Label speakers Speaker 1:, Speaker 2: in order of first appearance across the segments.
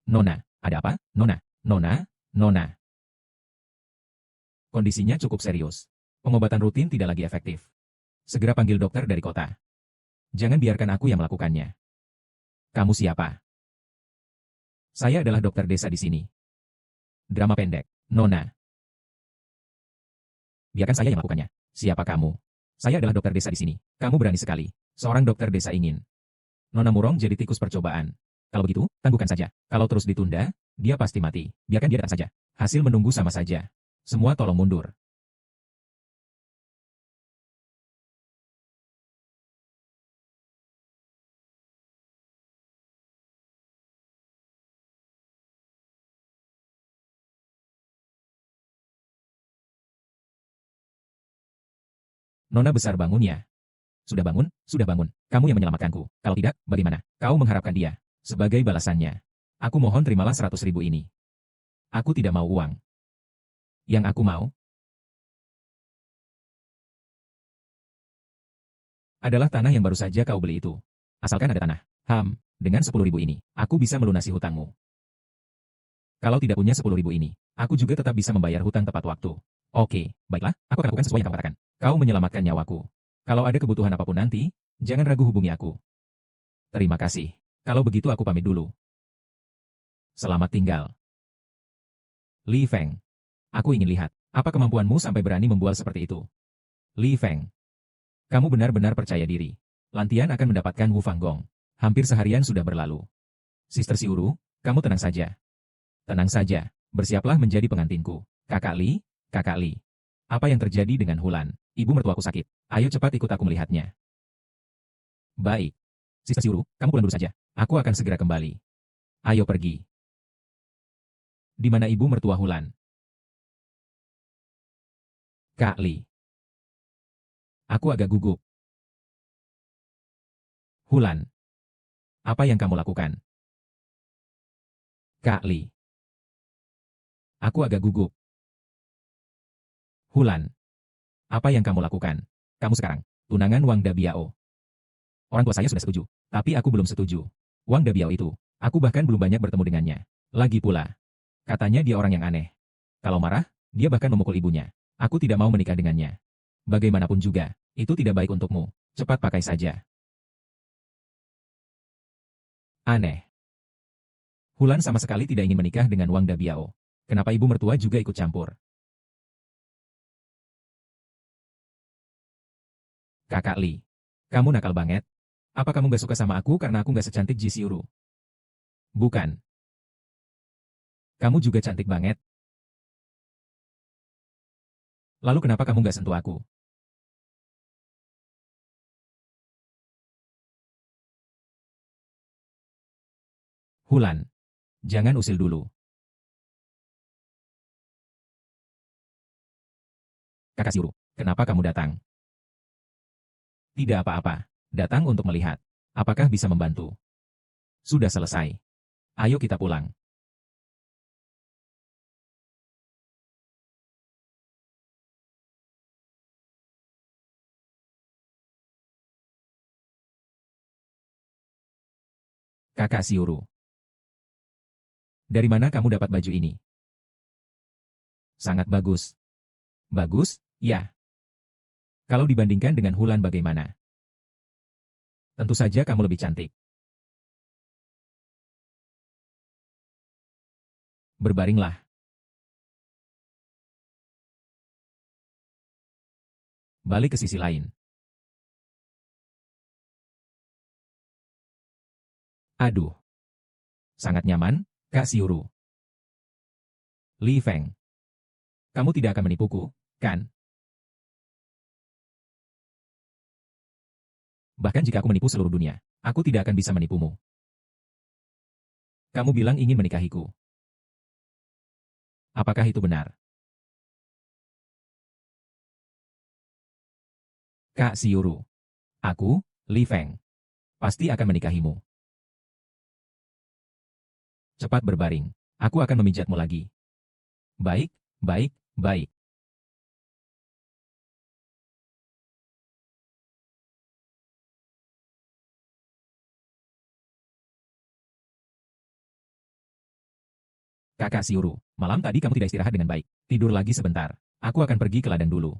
Speaker 1: Nona, ada apa? Nona, Nona, Nona. Kondisinya cukup serius. Pengobatan rutin tidak lagi efektif. Segera panggil dokter dari kota. Jangan biarkan aku yang melakukannya. Kamu siapa? Saya adalah dokter desa di sini. Drama pendek. Nona. Biarkan saya yang melakukannya. Siapa kamu? Saya adalah dokter desa di sini. Kamu berani sekali. Seorang dokter desa ingin. Nona Murong jadi tikus percobaan. Kalau begitu, tangguhkan saja. Kalau terus ditunda, dia pasti mati. Biarkan dia datang saja. Hasil menunggu sama saja. Semua tolong mundur. Nona besar bangun ya. Sudah bangun, sudah bangun. Kamu yang menyelamatkanku. Kalau tidak, bagaimana? Kau mengharapkan dia. Sebagai balasannya. Aku mohon terimalah 100.000 ini. Aku tidak mau uang. Yang aku mau adalah tanah yang baru saja kau beli itu. Asalkan ada tanah. Dengan 10.000 ini, aku bisa melunasi hutangmu. Kalau tidak punya 10.000 ini, aku juga tetap bisa membayar hutang tepat waktu. Oke, baiklah, aku akan lakukan sesuai yang kamu katakan. Kau menyelamatkan nyawaku. Kalau ada kebutuhan apapun nanti, jangan ragu hubungi aku. Terima kasih. Kalau begitu aku pamit dulu. Selamat tinggal. Li Feng. Aku ingin lihat, apa kemampuanmu sampai berani membual seperti itu? Li Feng. Kamu benar-benar percaya diri. Lantian akan mendapatkan Wu Fanggong. Hampir seharian sudah berlalu. Sister Siuru, kamu tenang saja. Tenang saja, bersiaplah menjadi pengantinku. Kakak Li, Kakak Li. Apa yang terjadi dengan Hulan? Ibu mertuaku sakit. Ayo cepat ikut aku melihatnya. Baik. Sister Siuru, kamu pulang dulu saja. Aku akan segera kembali. Ayo pergi. Di mana ibu mertua Hulan? Kak Li. Aku agak gugup. Hulan. Apa yang kamu lakukan? Kak Li. Aku agak gugup. Hulan. Apa yang kamu lakukan? Kamu sekarang, tunangan Wang Dabiao. Orang tua saya sudah setuju, tapi aku belum setuju. Wang Dabiao itu, aku bahkan belum banyak bertemu dengannya. Lagi pula, katanya dia orang yang aneh. Kalau marah, dia bahkan memukul ibunya. Aku tidak mau menikah dengannya. Bagaimanapun juga, itu tidak baik untukmu. Cepat pakai saja. Aneh. Hulan sama sekali tidak ingin menikah dengan Wang Dabiao. Kenapa ibu mertua juga ikut campur? Kakak Li, kamu nakal banget. Apa kamu gak suka sama aku karena aku gak secantik Ji Xiuru? Bukan. Kamu juga cantik banget. Lalu kenapa kamu gak sentuh aku? Hulan, jangan usil dulu. Kakak Xiuru, kenapa kamu datang? Tidak apa-apa. Datang untuk melihat. Apakah bisa membantu? Sudah selesai. Ayo kita pulang. Kakak Xiuru, dari mana kamu dapat baju ini? Sangat bagus. Bagus, ya. Kalau dibandingkan dengan Hulan bagaimana? Tentu saja kamu lebih cantik. Berbaringlah. Balik ke sisi lain. Aduh. Sangat nyaman, Kak Xiuru. Li Feng. Kamu tidak akan menipuku, kan? Bahkan jika aku menipu seluruh dunia, aku tidak akan bisa menipumu. Kamu bilang ingin menikahiku. Apakah itu benar? Kak Xiuru. Aku, Li Feng. Pasti akan menikahimu. Cepat berbaring. Aku akan memijatmu lagi. Baik, baik, baik. Kakak Siuru, malam tadi kamu tidak istirahat dengan baik. Tidur lagi sebentar. Aku akan pergi ke ladang dulu.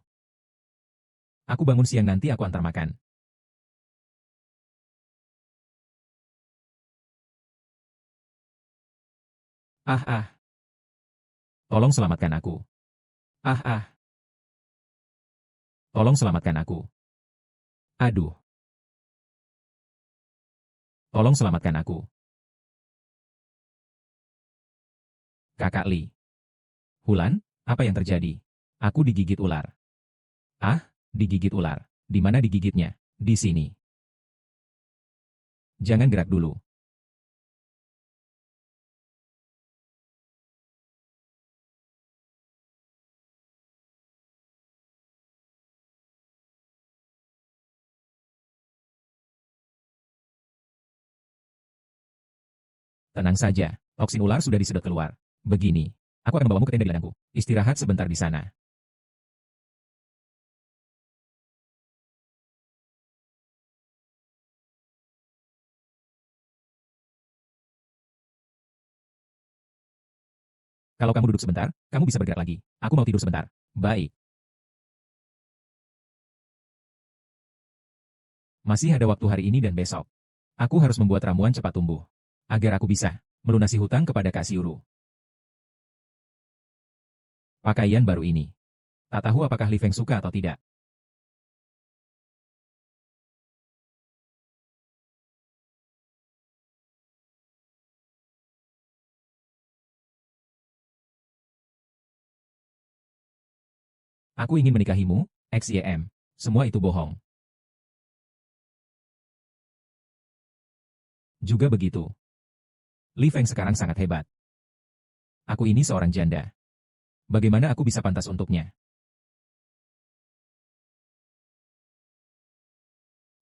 Speaker 1: Aku bangun siang nanti aku antar makan. Ah ah, tolong selamatkan aku. Ah ah, tolong selamatkan aku. Aduh, tolong selamatkan aku. Kakak Li. Hulan, apa yang terjadi? Aku digigit ular. Ah, digigit ular. Di mana digigitnya? Di sini. Jangan gerak dulu. Tenang saja, toksin ular sudah disedot keluar. Begini, aku akan membawamu ke tenda di ladangku. Istirahat sebentar di sana. Kalau kamu duduk sebentar, kamu bisa bergerak lagi. Aku mau tidur sebentar. Baik. Masih ada waktu hari ini dan besok. Aku harus membuat ramuan cepat tumbuh. Agar aku bisa melunasi hutang kepada Kak Siuru. Pakaian baru ini. Tak tahu apakah Li Feng suka atau tidak. Aku ingin menikahimu, XYM. Semua itu bohong. Juga begitu. Li Feng sekarang sangat hebat. Aku ini seorang janda. Bagaimana aku bisa pantas untuknya?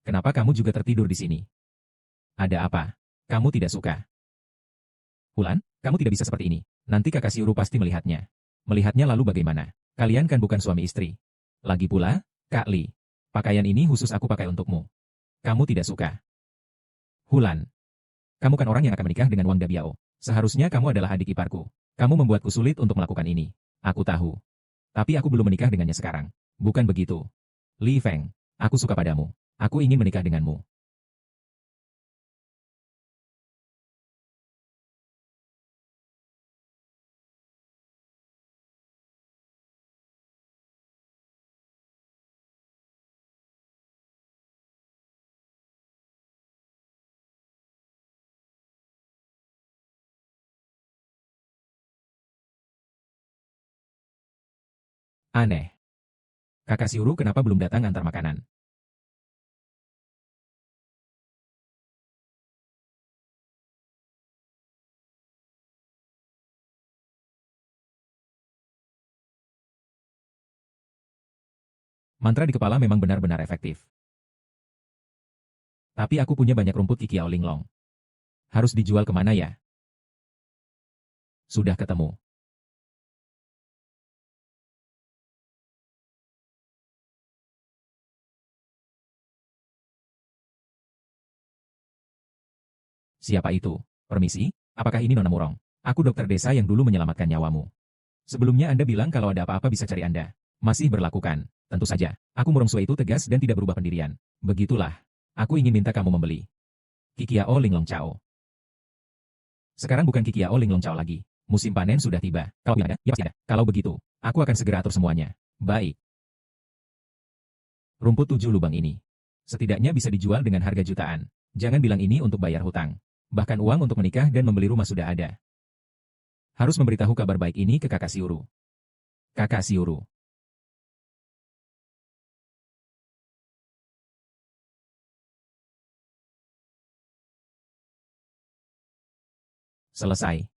Speaker 1: Kenapa kamu juga tertidur di sini? Ada apa? Kamu tidak suka? Hulan, kamu tidak bisa seperti ini. Nanti kakak Siuru pasti melihatnya. Melihatnya lalu bagaimana? Kalian kan bukan suami istri. Lagi pula, Kak Li. Pakaian ini khusus aku pakai untukmu. Kamu tidak suka. Hulan, kamu kan orang yang akan menikah dengan Wang Dabiao. Seharusnya kamu adalah adik iparku. Kamu membuatku sulit untuk melakukan ini. Aku tahu. Tapi aku belum menikah dengannya sekarang. Bukan begitu. Li Feng, aku suka padamu. Aku ingin menikah denganmu. Aneh. Kakak Siuru kenapa belum datang antar makanan? Mantra di kepala memang benar-benar efektif. Tapi aku punya banyak rumput Kikiao Linglong. Harus dijual kemana ya? Sudah ketemu. Siapa itu? Permisi, apakah ini Nona Murong? Aku dokter desa yang dulu menyelamatkan nyawamu. Sebelumnya Anda bilang kalau ada apa-apa bisa cari Anda. Masih berlakukan. Tentu saja, aku Murong Sue itu tegas dan tidak berubah pendirian. Begitulah. Aku ingin minta kamu membeli. Kikiao Linglong Chao. Sekarang bukan Kikiao Linglong Chao lagi. Musim panen sudah tiba. Kalau bilang ada, ya pasti ada. Kalau begitu, aku akan segera atur semuanya. Baik. Rumput 7 lubang ini. Setidaknya bisa dijual dengan harga jutaan. Jangan bilang ini untuk bayar hutang. Bahkan uang untuk menikah dan membeli rumah sudah ada. Harus memberitahu kabar baik ini ke kakak Siuru. Kakak Siuru. Selesai.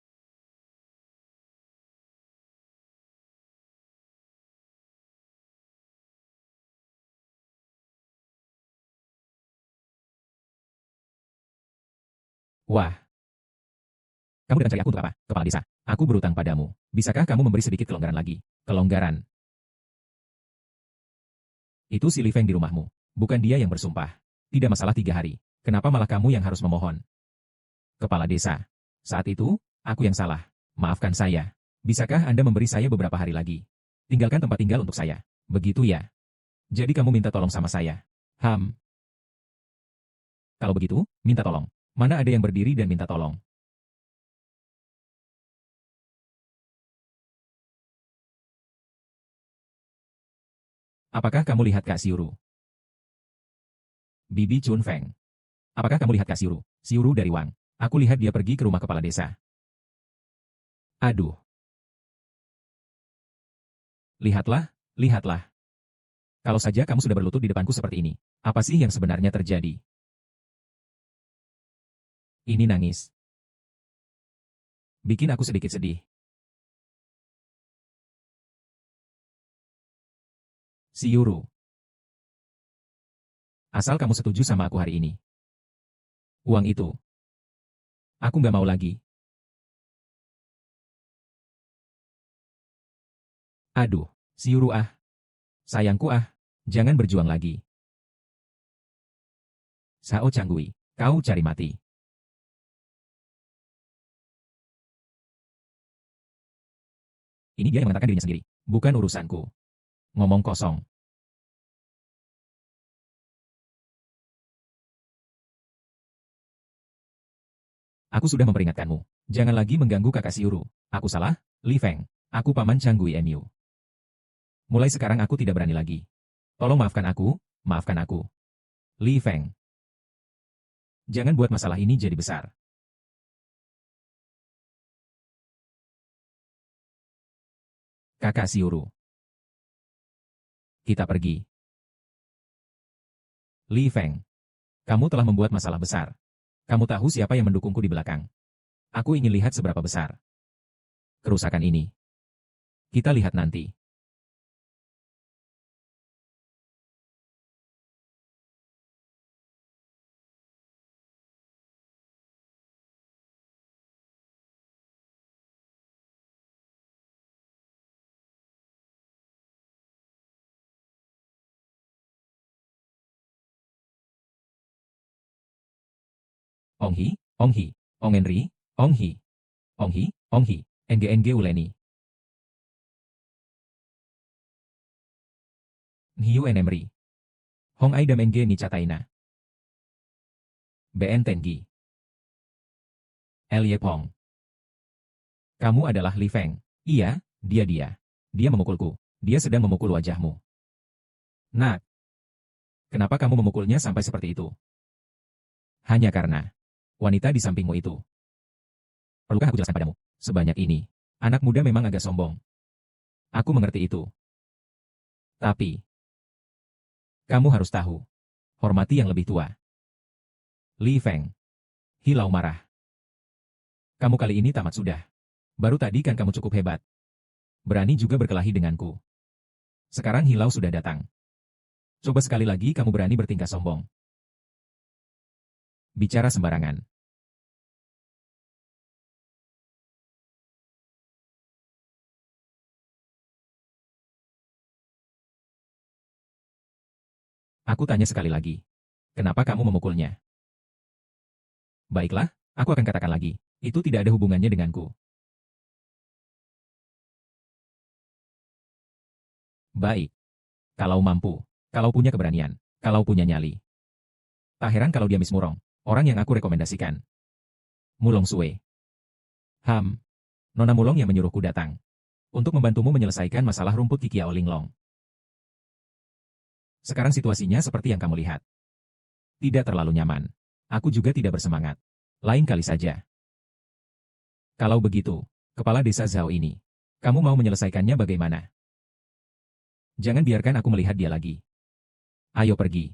Speaker 1: Wah, kamu datang cari aku untuk apa? Kepala desa. Aku berutang padamu. Bisakah kamu memberi sedikit kelonggaran lagi? Kelonggaran. Itu si Li Feng di rumahmu. Bukan dia yang bersumpah. Tidak masalah 3 hari. Kenapa malah kamu yang harus memohon? Kepala desa. Saat itu, aku yang salah. Maafkan saya. Bisakah Anda memberi saya beberapa hari lagi? Tinggalkan tempat tinggal untuk saya. Begitu ya? Jadi kamu minta tolong sama saya? Kalau begitu, minta tolong. Mana ada yang berdiri dan minta tolong? Apakah kamu lihat Kak Siuru? Bibi Chun Feng. Apakah kamu lihat Kak Siuru? Siuru dari Wang. Aku lihat dia pergi ke rumah kepala desa. Aduh. Lihatlah, lihatlah. Kalau saja kamu sudah berlutut di depanku seperti ini, apa sih yang sebenarnya terjadi? Ini nangis. Bikin aku sedikit sedih. Siuru. Asal kamu setuju sama aku hari ini. Uang itu. Aku nggak mau lagi. Aduh, Siuru ah. Sayangku ah. Jangan berjuang lagi. Sao Canggui, kau cari mati. Ini dia yang mengatakan dirinya sendiri. Bukan urusanku. Ngomong kosong. Aku sudah memperingatkanmu. Jangan lagi mengganggu kakak Siuru. Aku salah? Li Feng. Aku paman Canggui MU. Mulai sekarang aku tidak berani lagi. Tolong maafkan aku, maafkan aku. Li Feng. Jangan buat masalah ini jadi besar. Kakak Siuru. Kita pergi. Li Feng. Kamu telah membuat masalah besar. Kamu tahu siapa yang mendukungku di belakang. Aku ingin lihat seberapa besar kerusakan ini. Kita lihat nanti. Ong Hi, Ong Hi, Ong Henry, Ong Hi, Ong Hi, Ong Hi, NGNG Uleni. Hiu Enemri. Hong Aidam NG Nicataina. BN Tengi. Elie Pong. Kamu adalah Li Feng. Iya, dia. Dia memukulku. Dia sedang memukul wajahmu. Nak, kenapa kamu memukulnya sampai seperti itu? Hanya karena wanita di sampingmu itu. Perlukah aku jelaskan padamu? Sebanyak ini, anak muda memang agak sombong. Aku mengerti itu. Tapi, kamu harus tahu. Hormati yang lebih tua. Li Feng. Hilau marah. Kamu kali ini tamat sudah. Baru tadi kan kamu cukup hebat. Berani juga berkelahi denganku. Sekarang Hilau sudah datang. Coba sekali lagi kamu berani bertingkah sombong. Bicara sembarangan. Aku tanya sekali lagi. Kenapa kamu memukulnya? Baiklah, aku akan katakan lagi. Itu tidak ada hubungannya denganku. Baik. Kalau mampu. Kalau punya keberanian. Kalau punya nyali. Tak heran kalau dia Miss Murong. Orang yang aku rekomendasikan. Mulong Sue. Nona Mulong yang menyuruhku datang. Untuk membantumu menyelesaikan masalah rumput Kikiao Linglong. Sekarang situasinya seperti yang kamu lihat. Tidak terlalu nyaman. Aku juga tidak bersemangat. Lain kali saja. Kalau begitu, kepala desa Zhao ini. Kamu mau menyelesaikannya bagaimana? Jangan biarkan aku melihat dia lagi. Ayo pergi.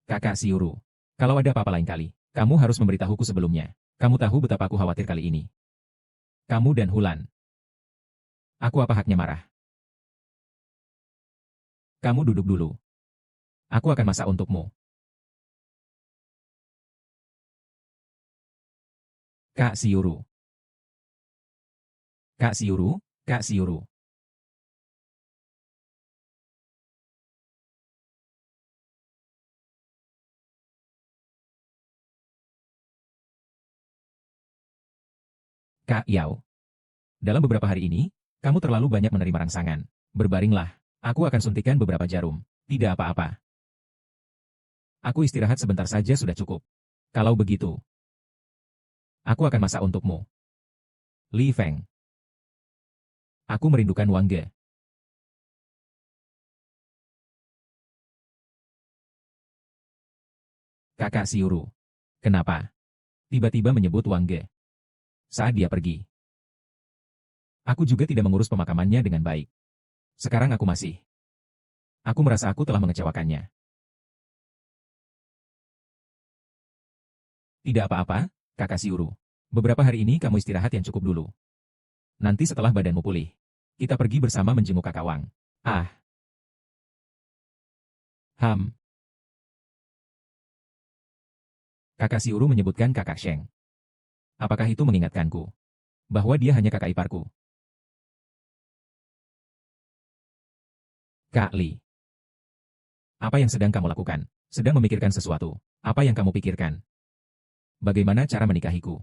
Speaker 1: Kakak Siuru. Kalau ada apa-apa lain kali, kamu harus memberitahuku sebelumnya. Kamu tahu betapa aku khawatir kali ini. Kamu dan Hulan. Aku apa haknya marah? Kamu duduk dulu. Aku akan masak untukmu. Kak Siuru. Kak Siuru, Kak Siuru. Kak Yao. Dalam beberapa hari ini, kamu terlalu banyak menerima rangsangan. Berbaringlah. Aku akan suntikan beberapa jarum. Tidak apa-apa. Aku istirahat sebentar saja sudah cukup. Kalau begitu, aku akan masak untukmu. Li Feng. Aku merindukan Wang Ge. Kakak Siuru. Kenapa? Tiba-tiba menyebut Wang Ge. Saat dia pergi. Aku juga tidak mengurus pemakamannya dengan baik. Sekarang aku masih. Aku merasa aku telah mengecewakannya. Tidak apa-apa, Kakak Siuru. Beberapa hari ini kamu istirahat yang cukup dulu. Nanti setelah badanmu pulih, kita pergi bersama menjenguk Kakak Wang. Ah, Ham. Kakak Siuru menyebutkan Kakak Sheng. Apakah itu mengingatkanku bahwa dia hanya kakak iparku? Kak Li. Apa yang sedang kamu lakukan? Sedang memikirkan sesuatu. Apa yang kamu pikirkan? Bagaimana cara menikahiku?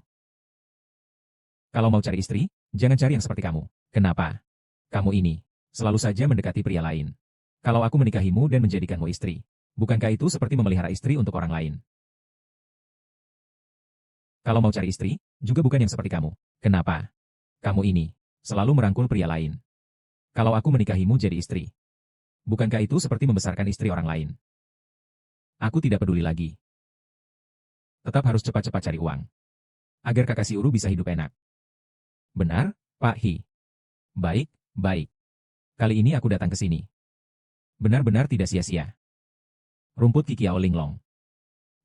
Speaker 1: Kalau mau cari istri, jangan cari yang seperti kamu. Kenapa? Kamu ini selalu saja mendekati pria lain. Kalau aku menikahimu dan menjadikanmu istri, bukankah itu seperti memelihara istri untuk orang lain? Kalau mau cari istri, juga bukan yang seperti kamu. Kenapa? Kamu ini selalu merangkul pria lain. Kalau aku menikahimu jadi istri, bukankah itu seperti membesarkan istri orang lain? Aku tidak peduli lagi. Tetap harus cepat-cepat cari uang, agar kakak Siuru bisa hidup enak. Benar, Pak Hi. Baik, baik. Kali ini aku datang ke sini. Benar-benar tidak sia-sia. Rumput Kikiao Linglong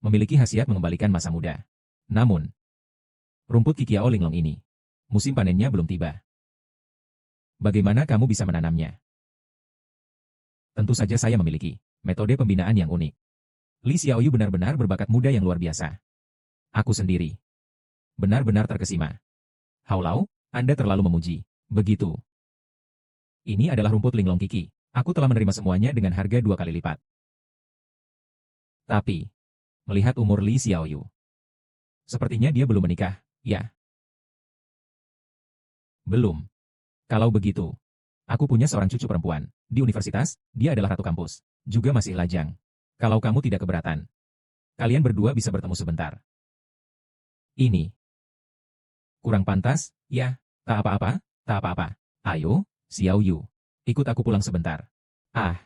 Speaker 1: memiliki khasiat mengembalikan masa muda. Namun, rumput Kikiao Linglong ini, musim panennya belum tiba. Bagaimana kamu bisa menanamnya? Tentu saja saya memiliki metode pembinaan yang unik. Li Xiaoyu benar-benar berbakat muda yang luar biasa. Aku sendiri benar-benar terkesima. Haulau, Anda terlalu memuji. Begitu. Ini adalah rumput linglong Kiki. Aku telah menerima semuanya dengan harga 2 kali lipat. Tapi, melihat umur Li Xiaoyu, sepertinya dia belum menikah, ya? Belum. Kalau begitu, aku punya seorang cucu perempuan. Di universitas, dia adalah ratu kampus. Juga masih lajang. Kalau kamu tidak keberatan, kalian berdua bisa bertemu sebentar. Ini kurang pantas, ya? Tak apa-apa, tak apa-apa. Ayo, Xiaoyu, ikut aku pulang sebentar. Ah.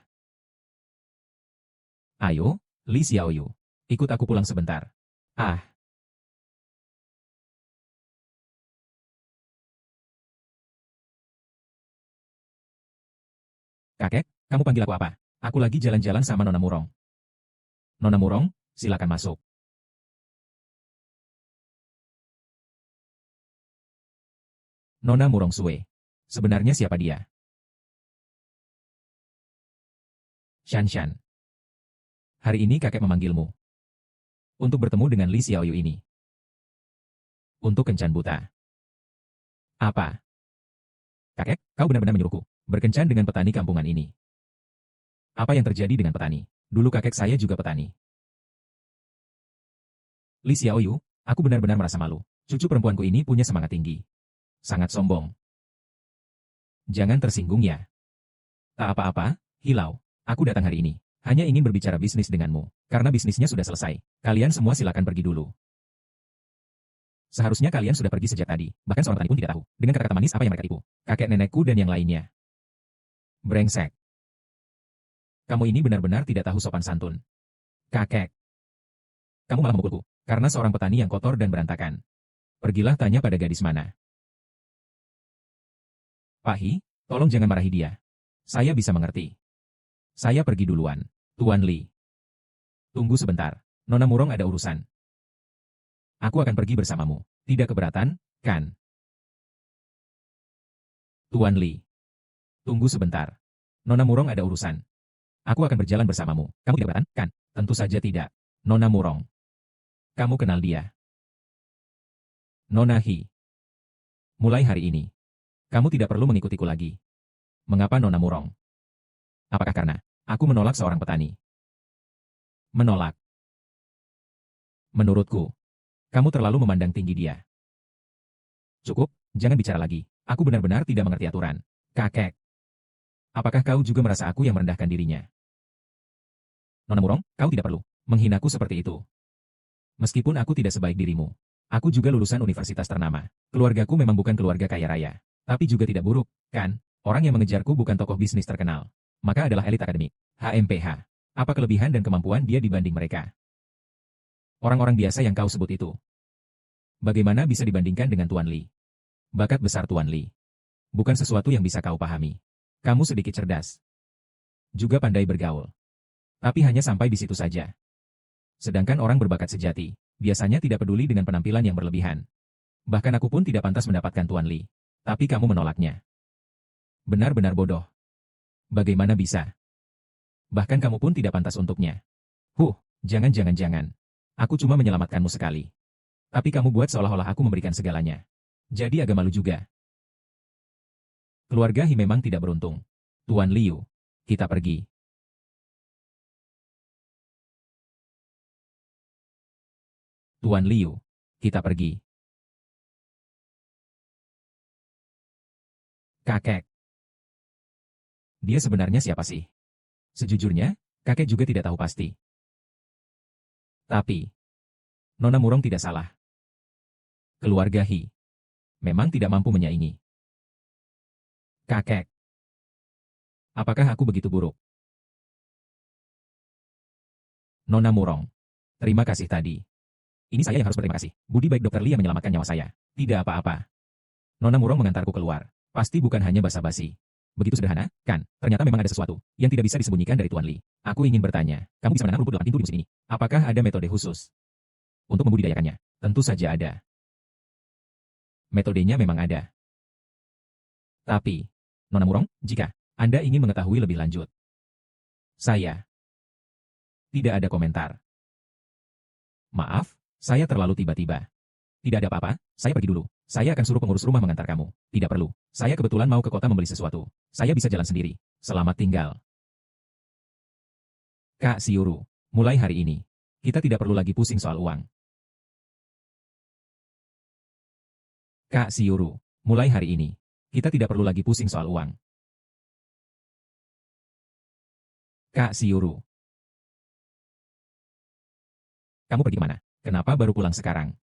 Speaker 1: Ayo, Li Xiaoyu, ikut aku pulang sebentar. Ah. Kakek, kamu panggil aku apa? Aku lagi jalan-jalan sama Nona Murong. Nona Murong, silakan masuk. Nona Murong Sue. Sebenarnya siapa dia? Shan Shan. Hari ini kakek memanggilmu. Untuk bertemu dengan Li Xiaoyu ini. Untuk kencan buta. Apa? Kakek, kau benar-benar menyuruhku berkencan dengan petani kampungan ini. Apa yang terjadi dengan petani? Dulu kakek saya juga petani. Li Xiaoyu, aku benar-benar merasa malu. Cucu perempuanku ini punya semangat tinggi. Sangat sombong. Jangan tersinggung ya. Tak apa-apa, Hilau. Aku datang hari ini. Hanya ingin berbicara bisnis denganmu. Karena bisnisnya sudah selesai. Kalian semua silakan pergi dulu. Seharusnya kalian sudah pergi sejak tadi. Bahkan seorang petani pun tidak tahu. Dengan kata-kata manis apa yang mereka tipu. Kakek nenekku dan yang lainnya. Brengsek. Kamu ini benar-benar tidak tahu sopan santun. Kakek. Kamu malah memukulku. Karena seorang petani yang kotor dan berantakan. Pergilah tanya pada gadis mana. Pak Hi, tolong jangan marahi dia. Saya bisa mengerti. Saya pergi duluan. Tuan Li. Tunggu sebentar. Nona Murong ada urusan. Aku akan pergi bersamamu. Tidak keberatan, kan? Tuan Li. Tunggu sebentar. Nona Murong ada urusan. Aku akan berjalan bersamamu. Kamu tidak keberatan, kan? Tentu saja tidak. Nona Murong. Kamu kenal dia? Nona Hi. Mulai hari ini, kamu tidak perlu mengikutiku lagi. Mengapa Nona Murong? Apakah karena aku menolak seorang petani? Menolak. Menurutku, kamu terlalu memandang tinggi dia. Cukup, Jangan bicara lagi. Aku benar-benar tidak mengerti aturan. Kakek. Apakah kau juga merasa aku yang merendahkan dirinya? Nona Murong, kau tidak perlu menghinaku seperti itu. Meskipun aku tidak sebaik dirimu. Aku juga lulusan universitas ternama. Keluargaku memang bukan keluarga kaya raya. Tapi juga tidak buruk, kan? Orang yang mengejarku bukan tokoh bisnis terkenal. Maka adalah elit akademik. HMPH. Apa kelebihan dan kemampuan dia dibanding mereka? Orang-orang biasa yang kau sebut itu. Bagaimana bisa dibandingkan dengan Tuan Li? Bakat besar Tuan Li. Bukan sesuatu yang bisa kau pahami. Kamu sedikit cerdas. Juga pandai bergaul. Tapi hanya sampai di situ saja. Sedangkan orang berbakat sejati, biasanya tidak peduli dengan penampilan yang berlebihan. Bahkan aku pun tidak pantas mendapatkan Tuan Li. Tapi kamu menolaknya. Benar-benar bodoh. Bagaimana bisa? Bahkan kamu pun tidak pantas untuknya. Jangan. Aku cuma menyelamatkanmu sekali. Tapi kamu buat seolah-olah aku memberikan segalanya. Jadi agak malu juga. Keluarga Hi memang tidak beruntung. Tuan Liu, kita pergi. Tuan Liu, kita pergi. Kakek. Dia sebenarnya siapa sih? Sejujurnya, kakek juga tidak tahu pasti. Tapi, Nona Murong tidak salah. Keluarga Hi memang tidak mampu menyaingi. Kakek. Apakah aku begitu buruk? Nona Murong. Terima kasih tadi. Ini saya yang harus berterima kasih. Budi baik Dr. Li yang menyelamatkan nyawa saya. Tidak apa-apa. Nona Murong mengantarku keluar. Pasti bukan hanya basa-basi. Begitu sederhana, kan? Ternyata memang ada sesuatu yang tidak bisa disembunyikan dari Tuan Li. Aku ingin bertanya, kamu bisa menanam rumput 8 pintu di musim ini. Apakah ada metode khusus untuk membudidayakannya? Tentu saja ada. Metodenya memang ada. Tapi, Nona Murong, jika Anda ingin mengetahui lebih lanjut, saya tidak ada komentar. Maaf, saya terlalu tiba-tiba. Tidak ada apa-apa, saya pergi dulu. Saya akan suruh pengurus rumah mengantar kamu. Tidak perlu. Saya kebetulan mau ke kota membeli sesuatu. Saya bisa jalan sendiri. Selamat tinggal. Kak Siuru, mulai hari ini, kita tidak perlu lagi pusing soal uang. Kak Siuru, mulai hari ini, kita tidak perlu lagi pusing soal uang. Kak Siuru. Kamu pergi kemana? Kenapa baru pulang sekarang?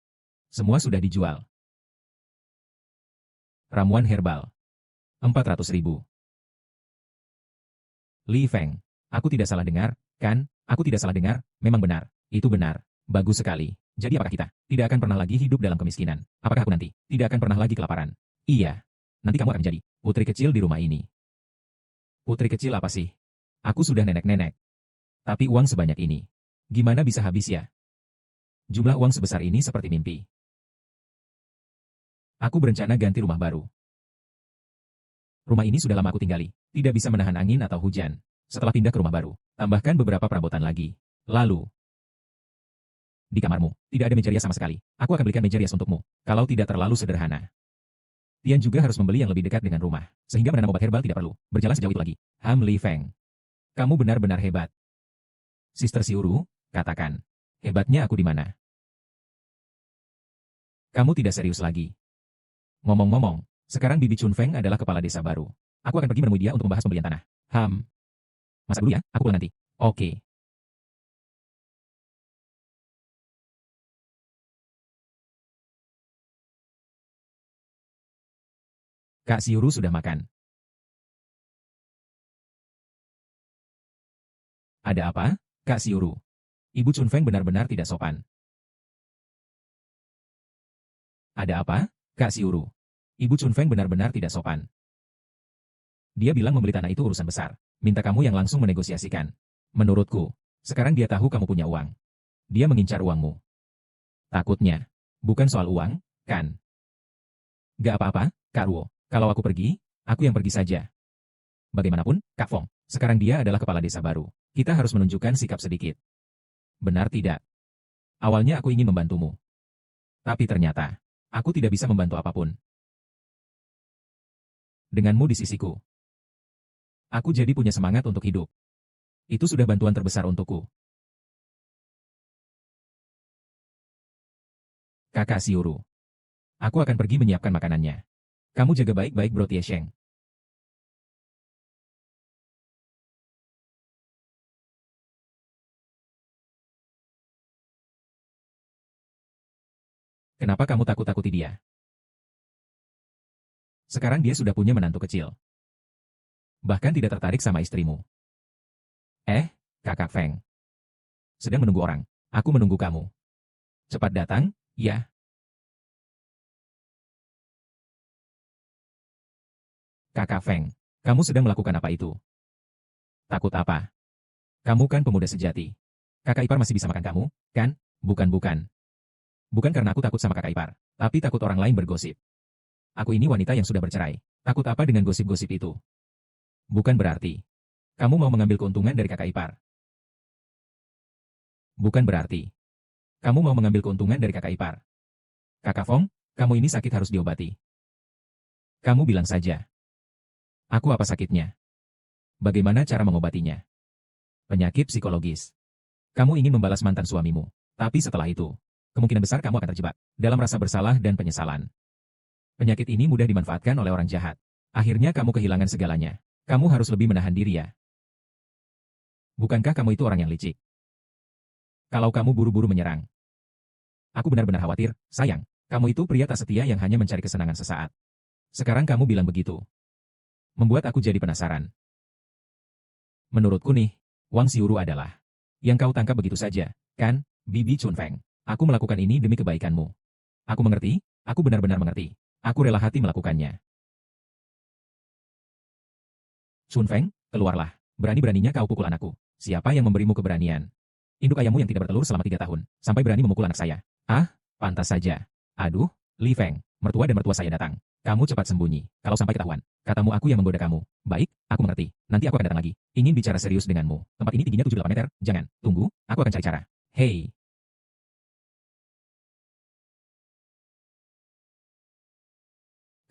Speaker 1: Semua sudah dijual. Ramuan herbal. 400.000. Li Feng. Aku tidak salah dengar, kan? Aku tidak salah dengar, memang benar. Itu benar. Bagus sekali. Jadi apakah kita tidak akan pernah lagi hidup dalam kemiskinan? Apakah aku nanti tidak akan pernah lagi kelaparan? Iya. Nanti kamu akan menjadi putri kecil di rumah ini. Putri kecil apa sih? Aku sudah nenek-nenek. Tapi uang sebanyak ini. Gimana bisa habis ya? Jumlah uang sebesar ini seperti mimpi. Aku berencana ganti rumah baru. Rumah ini sudah lama aku tinggali. Tidak bisa menahan angin atau hujan. Setelah pindah ke rumah baru, tambahkan beberapa perabotan lagi. Lalu, di kamarmu, tidak ada meja rias sama sekali. Aku akan belikan meja rias untukmu, kalau tidak terlalu sederhana. Tian juga harus membeli yang lebih dekat dengan rumah, sehingga menanam obat herbal tidak perlu berjalan sejauh itu lagi. Li Feng. Kamu benar-benar hebat. Sister Siuru, katakan. Hebatnya aku di mana? Kamu tidak serius lagi. Ngomong-ngomong, sekarang Bibi Chun Feng adalah kepala desa baru. Aku akan pergi menemui dia untuk membahas pembelian tanah. Masak dulu ya, aku pulang nanti. Oke. Kak Siuru sudah makan. Ada apa, Kak Siuru? Ibu Chun Feng benar-benar tidak sopan. Ada apa, Kak Siuru? Ibu Chun Feng benar-benar tidak sopan. Dia bilang membeli tanah itu urusan besar. Minta kamu yang langsung menegosiasikan. Menurutku, sekarang dia tahu kamu punya uang. Dia mengincar uangmu. Takutnya, bukan soal uang, kan? Gak apa-apa, Kak Ruo. Kalau aku pergi, aku yang pergi saja. Bagaimanapun, Kak Fong, sekarang dia adalah kepala desa baru. Kita harus menunjukkan sikap sedikit. Benar tidak? Awalnya aku ingin membantumu. Tapi ternyata, aku tidak bisa membantu apapun. Denganmu di sisiku, aku jadi punya semangat untuk hidup. Itu sudah bantuan terbesar untukku. Kakak Siuru. Aku akan pergi menyiapkan makanannya. Kamu jaga baik-baik Bro Tiesheng. Kenapa kamu takut-takuti dia? Sekarang dia sudah punya menantu kecil. Bahkan tidak tertarik sama istrimu. Kakak Feng. Sedang menunggu orang. Aku menunggu kamu. Cepat datang, ya. Kakak Feng. Kamu sedang melakukan apa itu? Takut apa? Kamu kan pemuda sejati. Kakak ipar masih bisa makan kamu, kan? Bukan. Bukan karena aku takut sama kakak ipar, tapi takut orang lain bergosip. Aku ini wanita yang sudah bercerai. Takut apa dengan gosip-gosip itu? Bukan berarti kamu mau mengambil keuntungan dari kakak ipar. Bukan berarti kamu mau mengambil keuntungan dari kakak ipar. Kakak Fong, kamu ini sakit harus diobati. Kamu bilang saja. Aku apa sakitnya? Bagaimana cara mengobatinya? Penyakit psikologis. Kamu ingin membalas mantan suamimu. Tapi setelah itu, kemungkinan besar kamu akan terjebak dalam rasa bersalah dan penyesalan. Penyakit ini mudah dimanfaatkan oleh orang jahat. Akhirnya kamu kehilangan segalanya. Kamu harus lebih menahan diri ya. Bukankah kamu itu orang yang licik? Kalau kamu buru-buru menyerang. Aku benar-benar khawatir, sayang. Kamu itu pria tak setia yang hanya mencari kesenangan sesaat. Sekarang kamu bilang begitu. Membuat aku jadi penasaran. Menurutku nih, Wang Xiuru adalah yang kau tangkap begitu saja, kan, Bibi Chun Feng? Aku melakukan ini demi kebaikanmu. Aku mengerti, aku benar-benar mengerti. Aku rela hati melakukannya. Chun Feng, keluarlah. Berani-beraninya kau pukul anakku. Siapa yang memberimu keberanian? Induk ayammu yang tidak bertelur selama 3 tahun, sampai berani memukul anak saya. Pantas saja. Aduh, Li Feng, mertua dan mertua saya datang. Kamu cepat sembunyi, kalau sampai ketahuan. Katamu aku yang menggoda kamu. Baik, aku mengerti. Nanti aku akan datang lagi. Ingin bicara serius denganmu. Tempat ini tingginya 78 meter. Jangan, tunggu, aku akan cari cara. Hei,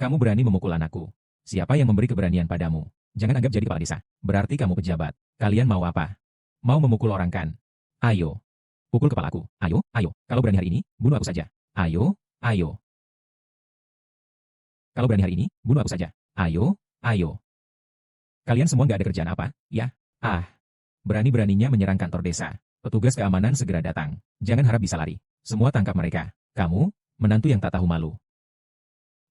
Speaker 1: kamu berani memukul anakku. Siapa yang memberi keberanian padamu? Jangan anggap jadi kepala desa. Berarti kamu pejabat. Kalian mau apa? Mau memukul orang kan? Ayo. Pukul kepalaku. Ayo. Kalau berani hari ini, bunuh aku saja. Ayo. Kalau berani hari ini, bunuh aku saja. Ayo. Kalian semua nggak ada kerjaan apa, ya? Berani-beraninya menyerang kantor desa. Petugas keamanan segera datang. Jangan harap bisa lari. Semua tangkap mereka. Kamu, menantu yang tak tahu malu.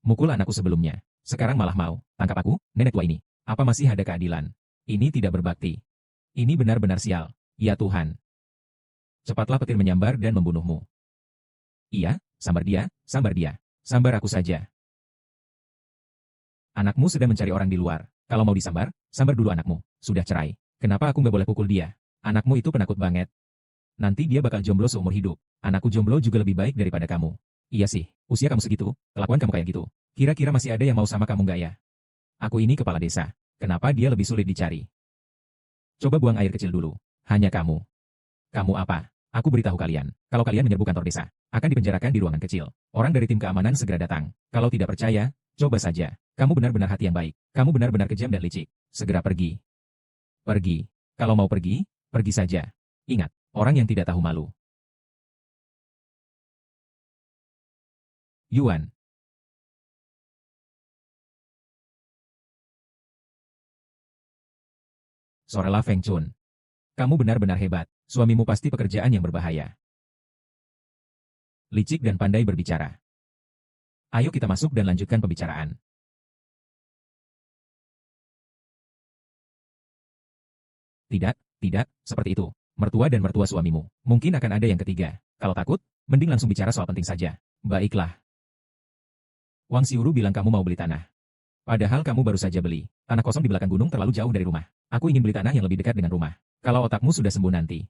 Speaker 1: Mukul anakku sebelumnya. Sekarang malah mau. Tangkap aku, nenek tua ini. Apa masih ada keadilan? Ini tidak berbakti. Ini benar-benar sial. Ya Tuhan. Cepatlah petir menyambar dan membunuhmu. Iya, sambar dia. Sambar aku saja. Anakmu sedang mencari orang di luar. Kalau mau disambar, sambar dulu anakmu. Sudah cerai. Kenapa aku nggak boleh pukul dia? Anakmu itu penakut banget. Nanti dia bakal jomblo seumur hidup. Anakku jomblo juga lebih baik daripada kamu. Iya sih, usia kamu segitu, kelakuan kamu kayak gitu. Kira-kira masih ada yang mau sama kamu nggak ya? Aku ini kepala desa. Kenapa dia lebih sulit dicari? Coba buang air kecil dulu. Hanya kamu. Kamu apa? Aku beritahu kalian, kalau kalian menyerbu kantor desa, akan dipenjarakan di ruangan kecil. Orang dari tim keamanan segera datang. Kalau tidak percaya, coba saja. Kamu benar-benar hati yang baik. Kamu benar-benar kejam dan licik. Segera pergi. Pergi. Kalau mau pergi, pergi saja. Ingat, orang yang tidak tahu malu. Yuan. Sorella Feng Chun. Kamu benar-benar hebat. Suamimu pasti pekerjaan yang berbahaya. Licik dan pandai berbicara. Ayo kita masuk dan lanjutkan pembicaraan. Tidak, seperti itu. Mertua dan mertua suamimu. Mungkin akan ada yang ketiga. Kalau takut, mending langsung bicara soal penting saja. Baiklah. Wang Xiuru bilang kamu mau beli tanah. Padahal kamu baru saja beli. Tanah kosong di belakang gunung terlalu jauh dari rumah. Aku ingin beli tanah yang lebih dekat dengan rumah. Kalau otakmu sudah sembuh nanti,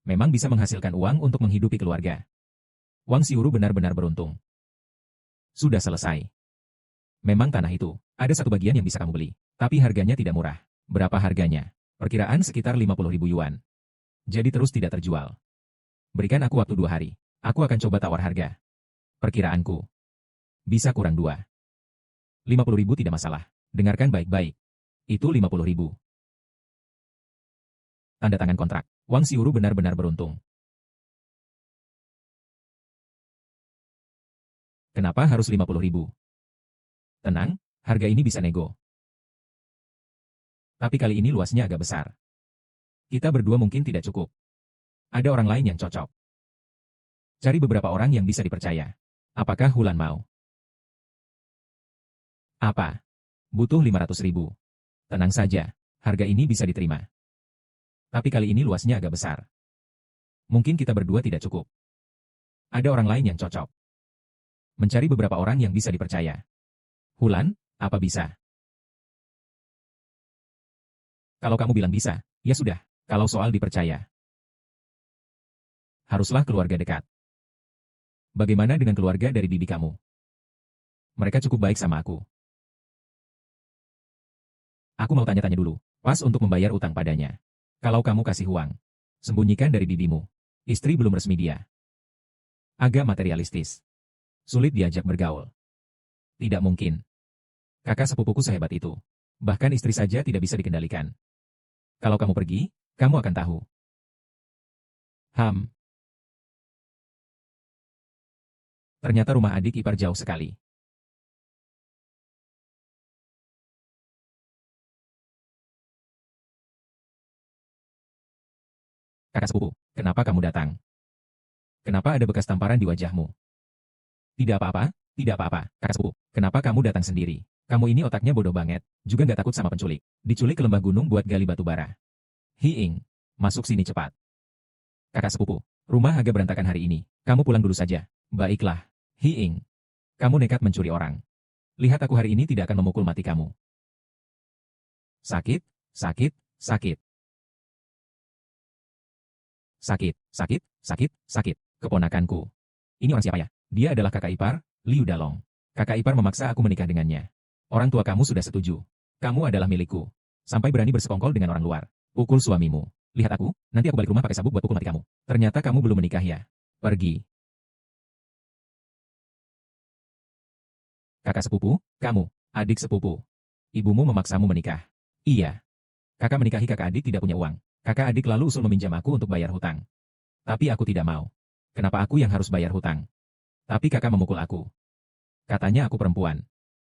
Speaker 1: memang bisa menghasilkan uang untuk menghidupi keluarga. Wang Xiuru benar-benar beruntung. Sudah selesai. Memang tanah itu, ada satu bagian yang bisa kamu beli. Tapi harganya tidak murah. Berapa harganya? Perkiraan sekitar 50.000 yuan. Jadi terus tidak terjual. Berikan aku waktu 2 hari. Aku akan coba tawar harga. Perkiraanku. Bisa kurang 50.000 tidak masalah. Dengarkan baik-baik. Itu 50.000. Tanda tangan kontrak. Wang Xiuru benar-benar beruntung. Kenapa harus 50.000? Tenang, Harga ini bisa nego. Tapi kali ini luasnya agak besar. Kita berdua mungkin tidak cukup. Ada orang lain yang cocok. Cari beberapa orang yang bisa dipercaya. Apakah Hulan mau? Apa? Butuh 500.000. Tenang saja, harga ini bisa diterima. Tapi kali ini luasnya agak besar. Mungkin kita berdua tidak cukup. Ada orang lain yang cocok. Mencari beberapa orang yang bisa dipercaya. Hulan, apa bisa? Kalau kamu bilang bisa, ya sudah. Kalau soal dipercaya, haruslah keluarga dekat. Bagaimana dengan keluarga dari bibi kamu? Mereka cukup baik sama aku. Aku mau tanya-tanya dulu, pas untuk membayar utang padanya. Kalau kamu kasih uang, sembunyikan dari bibimu. Istri belum resmi dia. Agak materialistis. Sulit diajak bergaul. Tidak mungkin. Kakak sepupuku sehebat itu. Bahkan istri saja tidak bisa dikendalikan. Kalau kamu pergi, kamu akan tahu. Ternyata rumah adik ipar jauh sekali. Kakak sepupu, kenapa kamu datang? Kenapa ada bekas tamparan di wajahmu? Tidak apa-apa, tidak apa-apa, kakak sepupu. Kenapa kamu datang sendiri? Kamu ini otaknya bodoh banget, juga nggak takut sama penculik. Diculik ke lembah gunung buat gali batu bara. Hiing, masuk sini cepat. Kakak sepupu, rumah agak berantakan hari ini. Kamu pulang dulu saja. Baiklah. Hiing, kamu nekat mencuri orang. Lihat aku hari ini tidak akan memukul mati kamu. Sakit, sakit, sakit. Sakit, sakit, sakit, sakit. Keponakanku. Ini orang siapa ya? Dia adalah kakak ipar, Liu Dalong. Kakak ipar memaksa aku menikah dengannya. Orang tua kamu sudah setuju. Kamu adalah milikku. Sampai berani bersekongkol dengan orang luar. Pukul suamimu. Lihat aku, nanti aku balik rumah pakai sabuk buat pukul mati kamu. Ternyata kamu belum menikah ya. Pergi. Kakak sepupu, kamu, adik sepupu. Ibumu memaksamu menikah. Iya. Kakak menikahi kakak adik tidak punya uang. Kakak adik lalu usul meminjam aku untuk bayar hutang. Tapi aku tidak mau. Kenapa aku yang harus bayar hutang? Tapi kakak memukul aku. Katanya aku perempuan.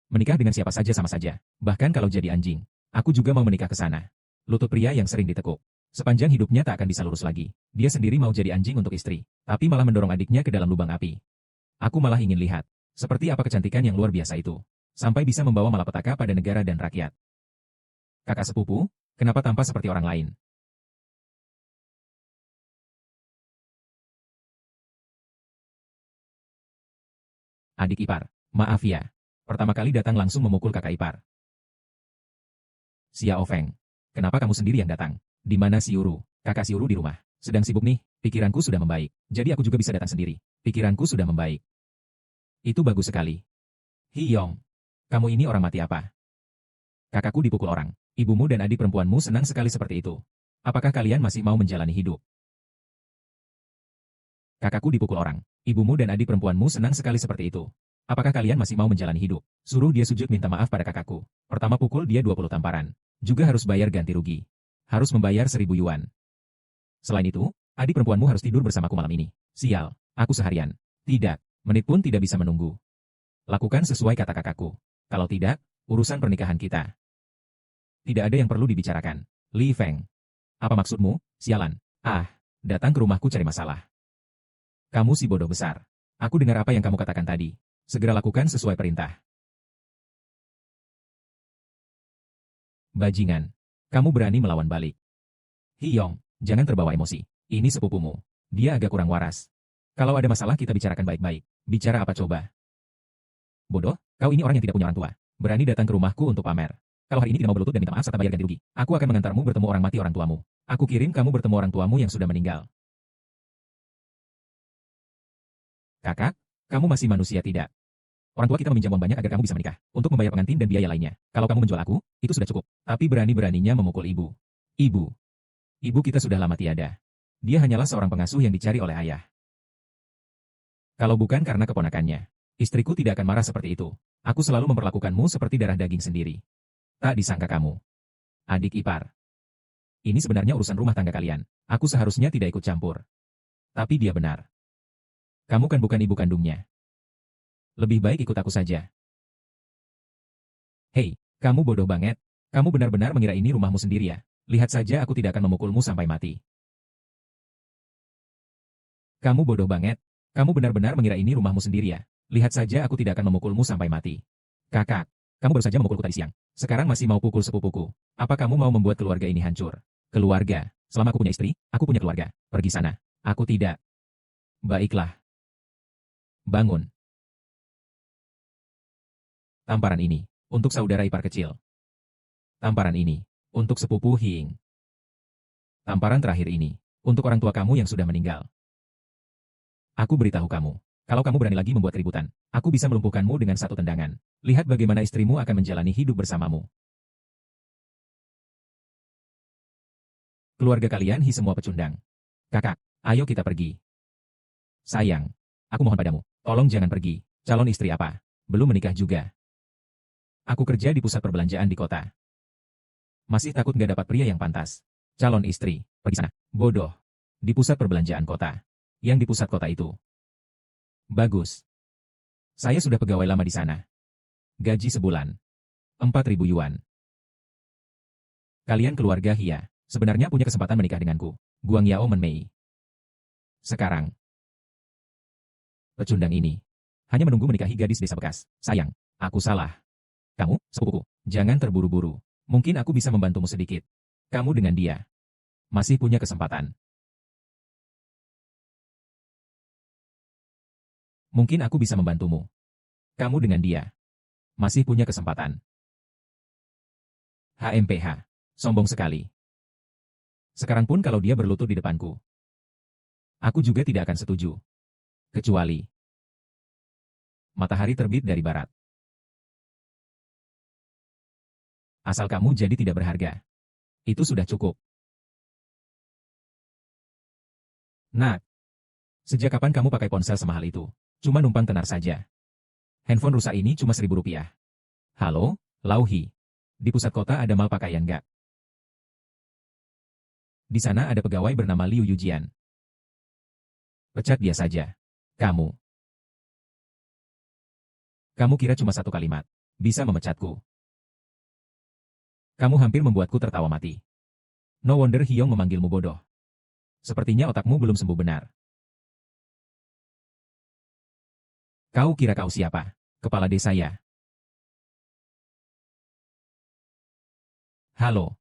Speaker 1: Menikah dengan siapa saja sama saja. Bahkan kalau jadi anjing. Aku juga mau menikah ke sana. Lutut pria yang sering ditekuk. Sepanjang hidupnya tak akan bisa lurus lagi. Dia sendiri mau jadi anjing untuk istri. Tapi malah mendorong adiknya ke dalam lubang api. Aku malah ingin lihat. Seperti apa kecantikan yang luar biasa itu. Sampai bisa membawa malapetaka pada negara dan rakyat. Kakak sepupu, kenapa tampak seperti orang lain? Adik ipar, maaf ya. Pertama kali datang langsung memukul kakak ipar. Xiao Feng, kenapa kamu sendiri yang datang? Di mana si Uru? Kakak si Uru di rumah. Sedang sibuk nih, pikiranku sudah membaik. Jadi aku juga bisa datang sendiri. Pikiranku sudah membaik. Itu bagus sekali. Hiyong, kamu ini orang mati apa? Kakakku dipukul orang. Ibumu dan adik perempuanmu senang sekali seperti itu. Apakah kalian masih mau menjalani hidup? Kakakku dipukul orang. Ibumu dan adik perempuanmu senang sekali seperti itu. Apakah kalian masih mau menjalani hidup? Suruh dia sujud minta maaf pada kakakku. Pertama pukul dia 20 tamparan. Juga harus bayar ganti rugi. Harus membayar 1.000 yuan. Selain itu, adik perempuanmu harus tidur bersamaku malam ini. Sial, aku seharian. Tidak, menit pun tidak bisa menunggu. Lakukan sesuai kata kakakku. Kalau tidak, urusan pernikahan kita. Tidak ada yang perlu dibicarakan. Li Feng. Apa maksudmu, sialan? Ah, datang ke rumahku cari masalah. Kamu si bodoh besar. Aku dengar apa yang kamu katakan tadi. Segera lakukan sesuai perintah. Bajingan. Kamu berani melawan balik. Hiyong, jangan terbawa emosi. Ini sepupumu. Dia agak kurang waras. Kalau ada masalah kita bicarakan baik-baik. Bicara apa coba? Bodoh, kau ini orang yang tidak punya orang tua. Berani datang ke rumahku untuk pamer. Kalau hari ini tidak mau berlutut dan minta maaf serta bayar ganti rugi, aku akan mengantarmu bertemu orang mati orang tuamu. Aku kirim kamu bertemu orang tuamu yang sudah meninggal. Kakak, kamu masih manusia tidak? Orang tua kita meminjam uang banyak agar kamu bisa menikah, untuk membayar pengantin dan biaya lainnya. Kalau kamu menjual aku, itu sudah cukup. Tapi berani-beraninya memukul ibu. Ibu. Ibu kita sudah lama tiada. Dia hanyalah seorang pengasuh yang dicari oleh ayah. Kalau bukan karena keponakannya, istriku tidak akan marah seperti itu. Aku selalu memperlakukanmu seperti darah daging sendiri. Tak disangka kamu. Adik ipar. Ini sebenarnya urusan rumah tangga kalian. Aku seharusnya tidak ikut campur. Tapi dia benar. Kamu kan bukan ibu kandungnya. Lebih baik ikut aku saja. Hei, kamu bodoh banget. Kamu benar-benar mengira ini rumahmu sendiri ya? Lihat saja aku tidak akan memukulmu sampai mati. Kamu bodoh banget. Kamu benar-benar mengira ini rumahmu sendiri ya? Lihat saja aku tidak akan memukulmu sampai mati. Kakak, kamu baru saja memukulku tadi siang. Sekarang masih mau pukul sepupuku. Apa kamu mau membuat keluarga ini hancur? Keluarga? Selama aku punya istri, aku punya keluarga. Pergi sana. Aku tidak. Baiklah. Bangun. Tamparan ini, untuk saudara ipar kecil. Tamparan ini, untuk sepupu Hing. Tamparan terakhir ini, untuk orang tua kamu yang sudah meninggal. Aku beritahu kamu, kalau kamu berani lagi membuat keributan, aku bisa melumpuhkanmu dengan satu tendangan. Lihat bagaimana istrimu akan menjalani hidup bersamamu. Keluarga kalian semua pecundang. Kakak, ayo kita pergi. Sayang, aku mohon padamu, tolong jangan pergi. Calon istri apa? Belum menikah juga. Aku kerja di pusat perbelanjaan di kota. Masih takut gak dapat pria yang pantas. Calon istri, pergi sana. Bodoh. Di pusat perbelanjaan kota. Yang di pusat kota itu. Bagus. Saya sudah pegawai lama di sana. Gaji sebulan. 4.000 yuan. Kalian keluarga Hia, sebenarnya punya kesempatan menikah denganku. Guang Yao Menmei. Sekarang. Pecundang ini. Hanya menunggu menikahi gadis desa bekas. Sayang, aku salah. Kamu, sepupuku, jangan terburu-buru. Mungkin aku bisa membantumu sedikit. Kamu dengan dia. Masih punya kesempatan. Mungkin aku bisa membantumu. Kamu dengan dia. Masih punya kesempatan. HMPH. Sombong sekali. Sekarang pun kalau dia berlutut di depanku. Aku juga tidak akan setuju. Kecuali. Matahari terbit dari barat. Asal kamu jadi tidak berharga. Itu sudah cukup. Nak. Sejak kapan kamu pakai ponsel semahal itu? Cuma numpang tenar saja. Handphone rusak ini cuma 1.000 rupiah. Halo, Lauhi. Di pusat kota ada mal pakaian gak? Di sana ada pegawai bernama Liu Yujian. Pecat dia saja. Kamu. Kamu kira cuma satu kalimat. Bisa memecatku. Kamu hampir membuatku tertawa mati. No wonder Hyong memanggilmu bodoh. Sepertinya otakmu belum sembuh benar. Kau kira kau siapa? Kepala desa ya? Halo.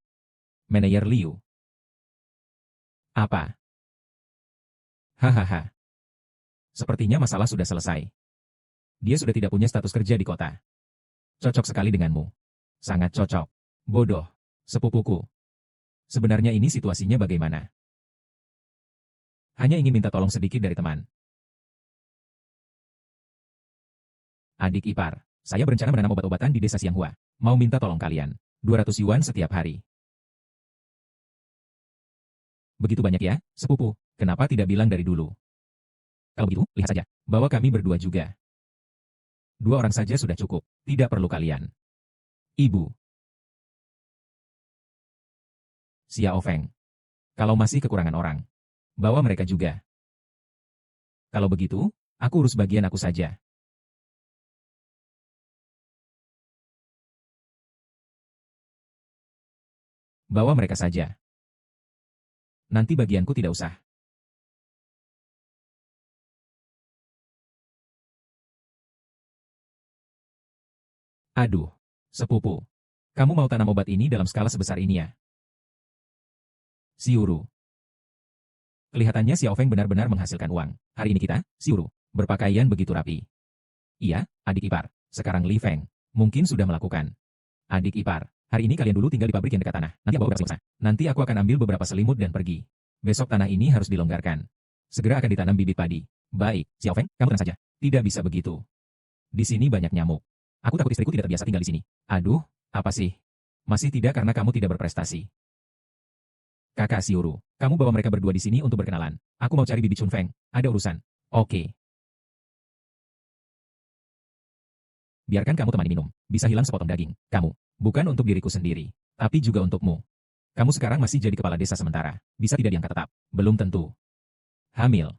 Speaker 1: Manajer Liu. Apa? Hahaha. Sepertinya masalah sudah selesai. Dia sudah tidak punya status kerja di kota. Cocok sekali denganmu. Sangat cocok. Bodoh. Sepupuku. Sebenarnya ini situasinya bagaimana? Hanya ingin minta tolong sedikit dari teman. Adik ipar, saya berencana menanam obat-obatan di desa Xianghua. Mau minta tolong kalian. 200 yuan setiap hari. Begitu banyak ya, sepupu. Kenapa tidak bilang dari dulu? Kalau begitu, lihat saja. Bawa kami berdua juga. 2 orang saja sudah cukup. Tidak perlu kalian. Ibu. Xiao Feng. Kalau masih kekurangan orang, bawa mereka juga. Kalau begitu, aku urus bagian aku saja. Bawa mereka saja. Nanti bagianku tidak usah. Aduh, sepupu. Kamu mau tanam obat ini dalam skala sebesar ini ya? Siuru. Kelihatannya Xiao Feng benar-benar menghasilkan uang. Hari ini kita, Siuru, berpakaian begitu rapi. Iya, adik ipar. Sekarang Li Feng. Mungkin sudah melakukan. Adik ipar, hari ini kalian dulu tinggal di pabrik yang dekat tanah. Nanti bawa beberapa selimut. Nanti aku akan ambil beberapa selimut dan pergi. Besok tanah ini harus dilonggarkan. Segera akan ditanam bibit padi. Baik, Xiao Feng, kamu tenang saja. Tidak bisa begitu. Di sini banyak nyamuk. Aku takut istriku tidak terbiasa tinggal di sini. Aduh, apa sih? Masih tidak karena kamu tidak berprestasi. Kakak Siuru, kamu bawa mereka berdua di sini untuk berkenalan. Aku mau cari Bibi Chun Feng. Ada urusan. Oke. Biarkan kamu temani minum. Bisa hilang sepotong daging. Kamu. Bukan untuk diriku sendiri. Tapi juga untukmu. Kamu sekarang masih jadi kepala desa sementara. Bisa tidak diangkat tetap. Belum tentu. Hamil.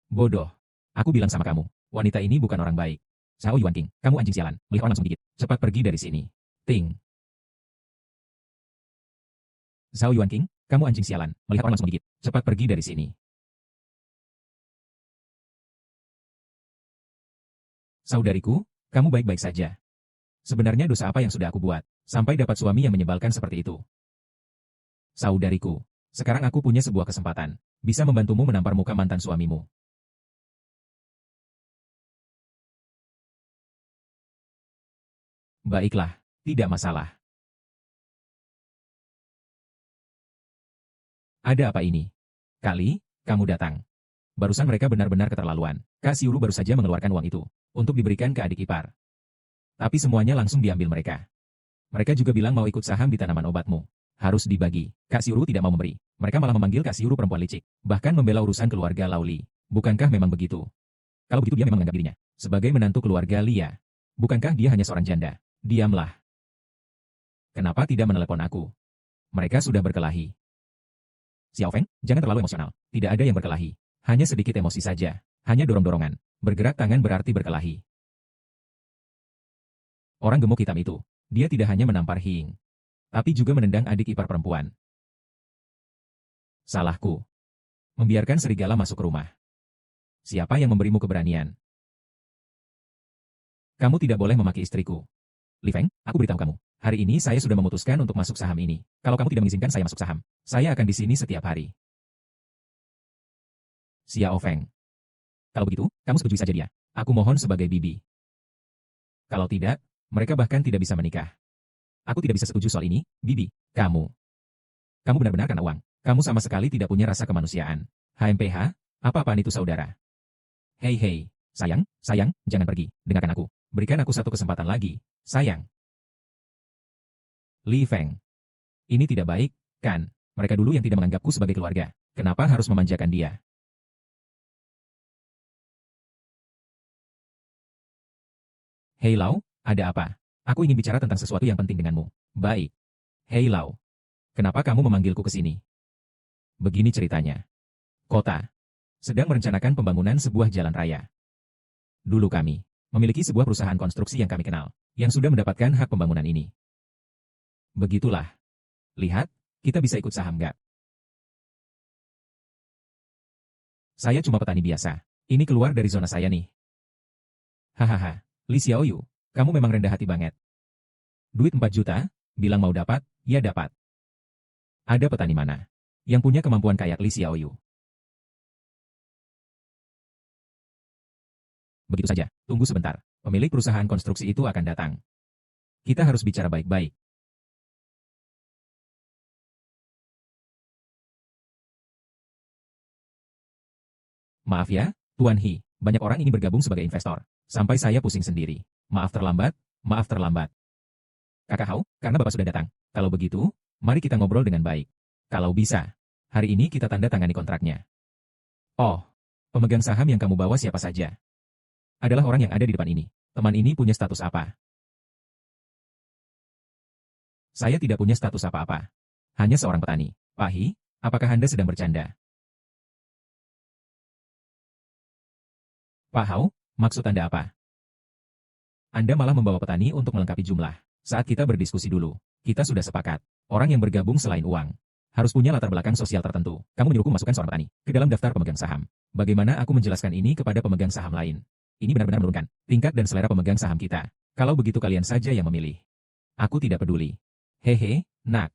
Speaker 1: Bodoh. Aku bilang sama kamu. Wanita ini bukan orang baik. Zhao Yuanqing, kamu anjing sialan. Melihat orang langsung gigit. Cepat pergi dari sini. Ting. Zhao Yuanqing, kamu anjing sialan. Melihat orang langsung gigit. Cepat pergi dari sini. Saudariku, kamu baik-baik saja. Sebenarnya dosa apa yang sudah aku buat, sampai dapat suami yang menyebalkan seperti itu? Saudariku, sekarang aku punya sebuah kesempatan. Bisa membantumu menampar muka mantan suamimu. Baiklah, tidak masalah. Ada apa ini? Kali, kamu datang. Barusan mereka benar-benar keterlaluan. Kak Siuru baru saja mengeluarkan uang itu untuk diberikan ke adik ipar. Tapi semuanya langsung diambil mereka. Mereka juga bilang mau ikut saham di tanaman obatmu. Harus dibagi. Kak Siuru tidak mau memberi. Mereka malah memanggil Kak Siuru perempuan licik. Bahkan membela urusan keluarga Lauli. Bukankah memang begitu? Kalau begitu dia memang menganggap dirinya sebagai menantu keluarga Lia. Bukankah dia hanya seorang janda? Diamlah. Kenapa tidak menelepon aku? Mereka sudah berkelahi. Xiao Feng, jangan terlalu emosional. Tidak ada yang berkelahi. Hanya sedikit emosi saja. Hanya dorong-dorongan. Bergerak tangan berarti berkelahi. Orang gemuk hitam itu, dia tidak hanya menampar Hing, tapi juga menendang adik ipar perempuan. Salahku. Membiarkan serigala masuk ke rumah. Siapa yang memberimu keberanian? Kamu tidak boleh memaki istriku. Li Feng, aku beritahu kamu. Hari ini saya sudah memutuskan untuk masuk saham ini. Kalau kamu tidak mengizinkan saya masuk saham, saya akan di sini setiap hari. Xiao Feng. Kalau begitu, kamu setujui saja dia. Aku mohon sebagai bibi. Kalau tidak, mereka bahkan tidak bisa menikah. Aku tidak bisa setuju soal ini, bibi. Kamu. Kamu benar-benar karena uang. Kamu sama sekali tidak punya rasa kemanusiaan. HMPH, apa-apaan itu saudara? Hei, sayang, jangan pergi. Dengarkan aku. Berikan aku satu kesempatan lagi, sayang. Li Feng. Ini tidak baik, kan? Mereka dulu yang tidak menganggapku sebagai keluarga. Kenapa harus memanjakan dia? Hei Lau, ada apa? Aku ingin bicara tentang sesuatu yang penting denganmu. Baik. Hei Lau. Kenapa kamu memanggilku ke sini? Begini ceritanya. Kota sedang merencanakan pembangunan sebuah jalan raya. Dulu kami memiliki sebuah perusahaan konstruksi yang kami kenal, yang sudah mendapatkan hak pembangunan ini. Begitulah. Lihat, kita bisa ikut saham nggak? Saya cuma petani biasa. Ini keluar dari zona saya nih. Hahaha, Li Xiaoyu, kamu memang rendah hati banget. Duit 4 juta, bilang mau dapat, ya dapat. Ada petani mana yang punya kemampuan kayak Li Xiaoyu? Begitu saja, tunggu sebentar. Pemilik perusahaan konstruksi itu akan datang. Kita harus bicara baik-baik. Maaf ya, Tuan He, banyak orang ingin bergabung sebagai investor. Sampai saya pusing sendiri. Maaf terlambat, maaf terlambat. Kakak Hao, karena Bapak sudah datang. Kalau begitu, mari kita ngobrol dengan baik. Kalau bisa, hari ini kita tanda tangani kontraknya. Oh, pemegang saham yang kamu bawa siapa saja? Adalah orang yang ada di depan ini. Teman ini punya status apa? Saya tidak punya status apa-apa. Hanya seorang petani. Pak He, apakah Anda sedang bercanda? Pak Hao, maksud Anda apa? Anda malah membawa petani untuk melengkapi jumlah. Saat kita berdiskusi dulu, kita sudah sepakat. Orang yang bergabung selain uang, harus punya latar belakang sosial tertentu. Kamu menyuruhku masukkan seorang petani ke dalam daftar pemegang saham. Bagaimana aku menjelaskan ini kepada pemegang saham lain? Ini benar-benar menurunkan tingkat dan selera pemegang saham kita. Kalau begitu kalian saja yang memilih. Aku tidak peduli. Hehe, nak.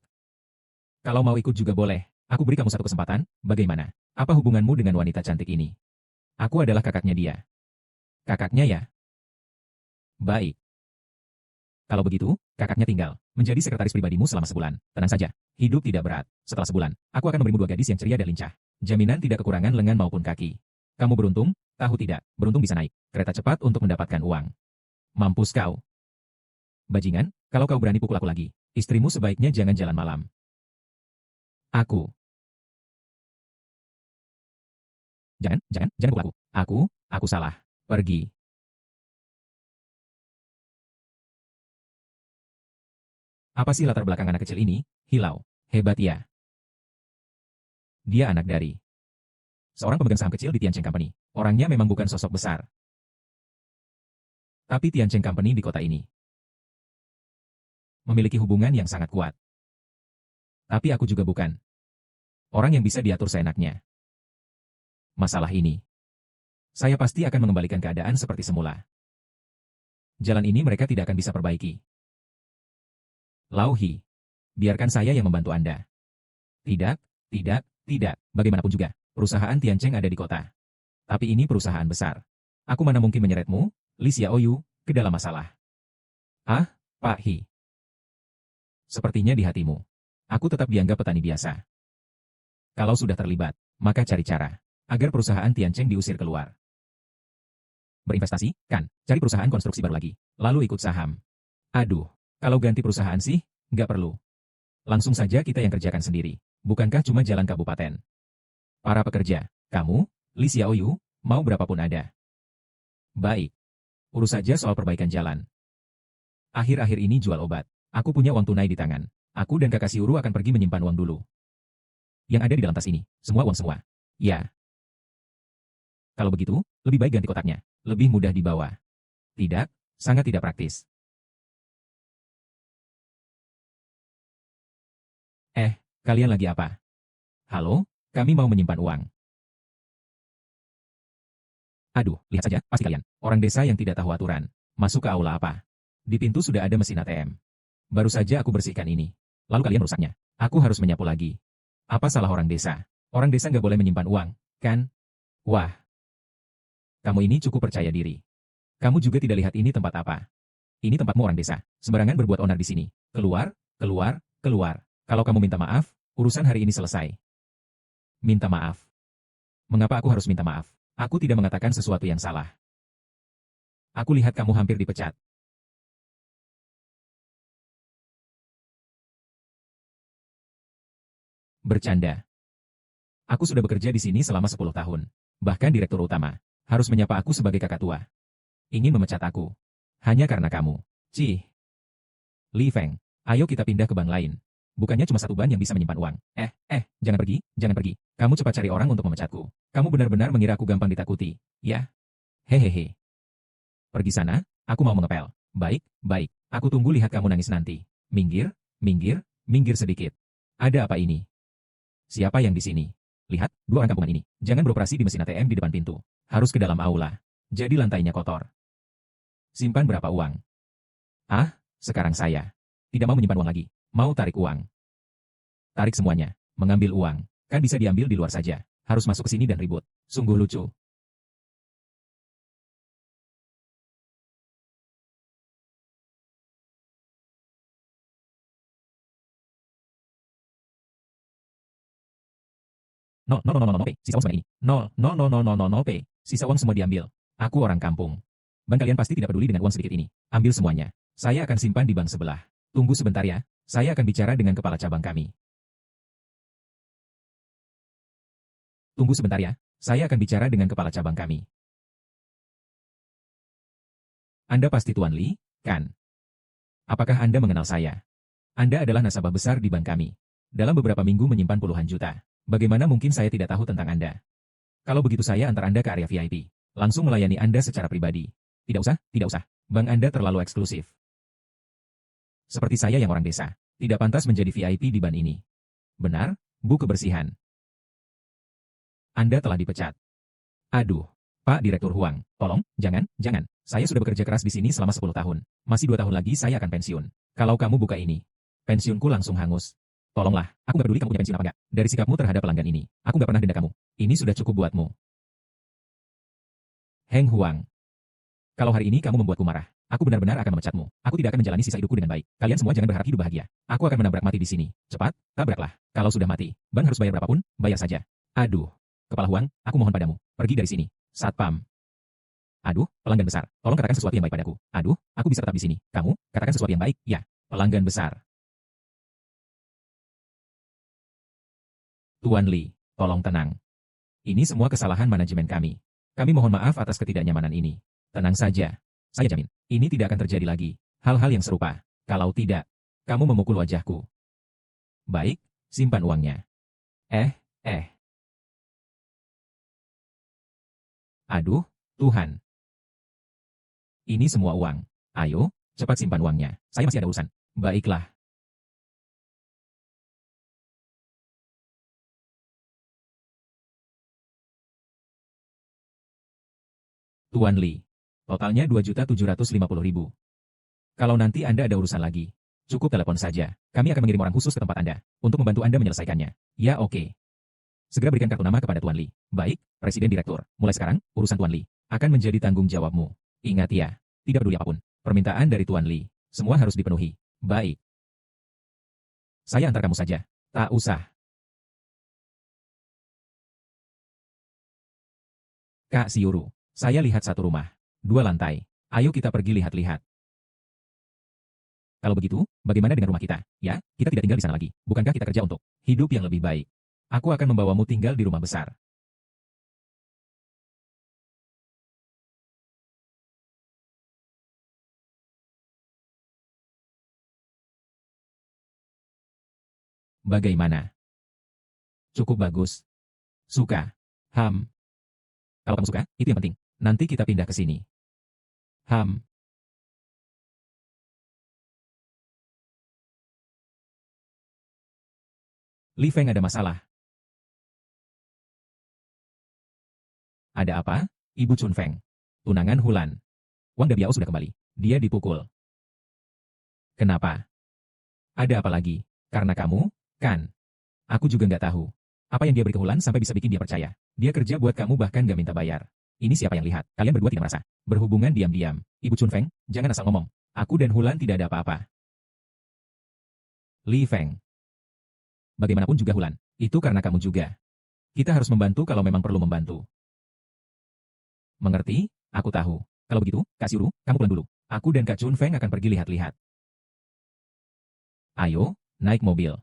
Speaker 1: Kalau mau ikut juga boleh. Aku beri kamu satu kesempatan, bagaimana? Apa hubunganmu dengan wanita cantik ini? Aku adalah kakaknya dia. Kakaknya ya? Baik. Kalau begitu, kakaknya tinggal menjadi sekretaris pribadimu selama sebulan. Tenang saja, hidup tidak berat. Setelah sebulan, aku akan memberimu 2 gadis yang ceria dan lincah. Jaminan tidak kekurangan lengan maupun kaki. Kamu beruntung, tahu tidak, beruntung bisa naik kereta cepat untuk mendapatkan uang. Mampus kau. Bajingan, kalau kau berani pukul aku lagi, istrimu sebaiknya jangan jalan malam. Aku. Jangan pukul aku. Aku salah. Pergi. Apa sih latar belakang anak kecil ini? Hilau. Hebat ya. Dia anak dari seorang pemegang saham kecil di Tiancheng Company. Orangnya memang bukan sosok besar. Tapi Tiancheng Company di kota ini memiliki hubungan yang sangat kuat. Tapi aku juga bukan orang yang bisa diatur seenaknya. Masalah ini, saya pasti akan mengembalikan keadaan seperti semula. Jalan ini mereka tidak akan bisa perbaiki. Lauhi, biarkan saya yang membantu Anda. Tidak, tidak, tidak. Bagaimanapun juga, perusahaan Tiancheng ada di kota. Tapi ini perusahaan besar. Aku mana mungkin menyeretmu, Li Xiaoyu, ke dalam masalah. Ah, Pak He. Sepertinya di hatimu, aku tetap dianggap petani biasa. Kalau sudah terlibat, maka cari cara agar perusahaan Tiancheng diusir keluar. Berinvestasi, kan? Cari perusahaan konstruksi baru lagi, lalu ikut saham. Aduh, kalau ganti perusahaan sih, nggak perlu. Langsung saja kita yang kerjakan sendiri. Bukankah cuma jalan kabupaten? Para pekerja, kamu, Li Xiaoyu, mau berapapun ada. Baik. Urus saja soal perbaikan jalan. Akhir-akhir ini jual obat. Aku punya uang tunai di tangan. Aku dan kakak Siuru akan pergi menyimpan uang dulu. Yang ada di dalam tas ini, semua uang semua. Ya. Kalau begitu, lebih baik ganti kotaknya. Lebih mudah dibawa. Tidak, sangat tidak praktis. Kalian lagi apa? Halo, kami mau menyimpan uang. Aduh, lihat saja, pasti kalian. Orang desa yang tidak tahu aturan. Masuk ke aula apa? Di pintu sudah ada mesin ATM. Baru saja aku bersihkan ini. Lalu kalian merusaknya. Aku harus menyapu lagi. Apa salah orang desa? Orang desa nggak boleh menyimpan uang, kan? Wah. Kamu ini cukup percaya diri. Kamu juga tidak lihat ini tempat apa. Ini tempatmu orang desa. Sembarangan berbuat onar di sini. Keluar, keluar, keluar. Kalau kamu minta maaf, urusan hari ini selesai. Minta maaf. Mengapa aku harus minta maaf? Aku tidak mengatakan sesuatu yang salah. Aku lihat kamu hampir dipecat. Bercanda. Aku sudah bekerja di sini selama 10 tahun. Bahkan direktur utama harus menyapa aku sebagai kakak tua. Ingin memecat aku. Hanya karena kamu. Cih. Li Feng, ayo kita pindah ke bank lain. Bukannya cuma satu bank yang bisa menyimpan uang. Jangan pergi, jangan pergi. Kamu cepat cari orang untuk memecatku. Kamu benar-benar mengira aku gampang ditakuti, ya? Hehehe. Pergi sana, aku mau mengepel. Baik, baik. Aku tunggu lihat kamu nangis nanti. Minggir, minggir, minggir sedikit. Ada apa ini? Siapa yang di sini? Lihat, dua orang kampungan ini. Jangan beroperasi di mesin ATM di depan pintu. Harus ke dalam aula. Jadi lantainya kotor. Simpan berapa uang? Ah, sekarang saya tidak mau menyimpan uang lagi. Mau tarik uang. Tarik semuanya. Mengambil uang. Kan bisa diambil di luar saja. Harus masuk ke sini dan ribut. Sungguh lucu. No, no, no, no, no, no, P. Sisa uang semua ini. No, no, no, no, no, no, no, P. Sisa uang semua diambil. Aku orang kampung. Bank kalian pasti tidak peduli dengan uang sedikit ini. Ambil semuanya. Saya akan simpan di bank sebelah. Tunggu sebentar ya. Saya akan bicara dengan kepala cabang kami. Tunggu sebentar ya. Saya akan bicara dengan kepala cabang kami. Anda pasti Tuan Li, kan? Apakah Anda mengenal saya? Anda adalah nasabah besar di bank kami. Dalam beberapa minggu menyimpan puluhan juta. Bagaimana mungkin saya tidak tahu tentang Anda? Kalau begitu saya antar Anda ke area VIP. Langsung melayani Anda secara pribadi. Tidak usah, tidak usah. Bank Anda terlalu eksklusif. Seperti saya yang orang desa. Tidak pantas menjadi VIP di bank ini. Benar, Bu Kebersihan. Anda telah dipecat. Aduh, Pak Direktur Huang, tolong, jangan, jangan. Saya sudah bekerja keras di sini selama 10 tahun. Masih 2 tahun lagi saya akan pensiun. Kalau kamu buka ini, pensiunku langsung hangus. Tolonglah, aku nggak peduli kamu punya pensiun apa nggak. Dari sikapmu terhadap pelanggan ini, aku nggak pernah denda kamu. Ini sudah cukup buatmu. Heng Huang. Kalau hari ini kamu membuatku marah, aku benar-benar akan memecatmu. Aku tidak akan menjalani sisa hidupku dengan baik. Kalian semua jangan berharap hidup bahagia. Aku akan menabrak mati di sini. Cepat, tabraklah. Kalau sudah mati, bank harus bayar berapapun, bayar saja. Aduh. Kepala Huang, aku mohon padamu, pergi dari sini. Satpam. Aduh, pelanggan besar, tolong katakan sesuatu yang baik padaku. Aduh, aku bisa tetap di sini. Kamu, katakan sesuatu yang baik, ya. Pelanggan besar. Tuan Li, tolong tenang. Ini semua kesalahan manajemen kami. Kami mohon maaf atas ketidaknyamanan ini. Tenang saja. Saya jamin, ini tidak akan terjadi lagi. Hal-hal yang serupa. Kalau tidak, kamu memukul wajahku. Baik, simpan uangnya. Eh. Aduh, Tuhan. Ini semua uang. Ayo, cepat simpan uangnya. Saya masih ada urusan. Baiklah. Tuan Li. Totalnya 2.750.000. Kalau nanti Anda ada urusan lagi, cukup telepon saja. Kami akan mengirim orang khusus ke tempat Anda untuk membantu Anda menyelesaikannya. Ya oke. Segera berikan kartu nama kepada Tuan Li. Baik, Presiden Direktur. Mulai sekarang, urusan Tuan Li akan menjadi tanggung jawabmu. Ingat ya, tidak peduli apapun. Permintaan dari Tuan Li, semua harus dipenuhi. Baik. Saya antar kamu saja. Tak usah. Kak Siuru, saya lihat satu rumah. 2 lantai. Ayo kita pergi lihat-lihat. Kalau begitu, bagaimana dengan rumah kita? Ya, kita tidak tinggal di sana lagi. Bukankah kita kerja untuk hidup yang lebih baik? Aku akan membawamu tinggal di rumah besar. Bagaimana? Cukup bagus. Suka. Kalau kamu suka, itu yang penting. Nanti kita pindah ke sini. Ham. Li Feng ada masalah. Ada apa? Ibu Chun Feng. Tunangan Hulan. Wang Dabiao sudah kembali. Dia dipukul. Kenapa? Ada apa lagi? Karena kamu, kan? Aku juga nggak tahu. Apa yang dia beri ke Hulan sampai bisa bikin dia percaya. Dia kerja buat kamu bahkan nggak minta bayar. Ini siapa yang lihat? Kalian berdua tidak merasa berhubungan diam-diam. Ibu Chun Feng, jangan asal ngomong. Aku dan Hulan tidak ada apa-apa. Li Feng. Bagaimanapun juga Hulan, itu karena kamu juga. Kita harus membantu kalau memang perlu membantu. Mengerti? Aku tahu. Kalau begitu, Kak Siuru, kamu pulang dulu. Aku dan Kak Chun Feng akan pergi lihat-lihat. Ayo, naik mobil.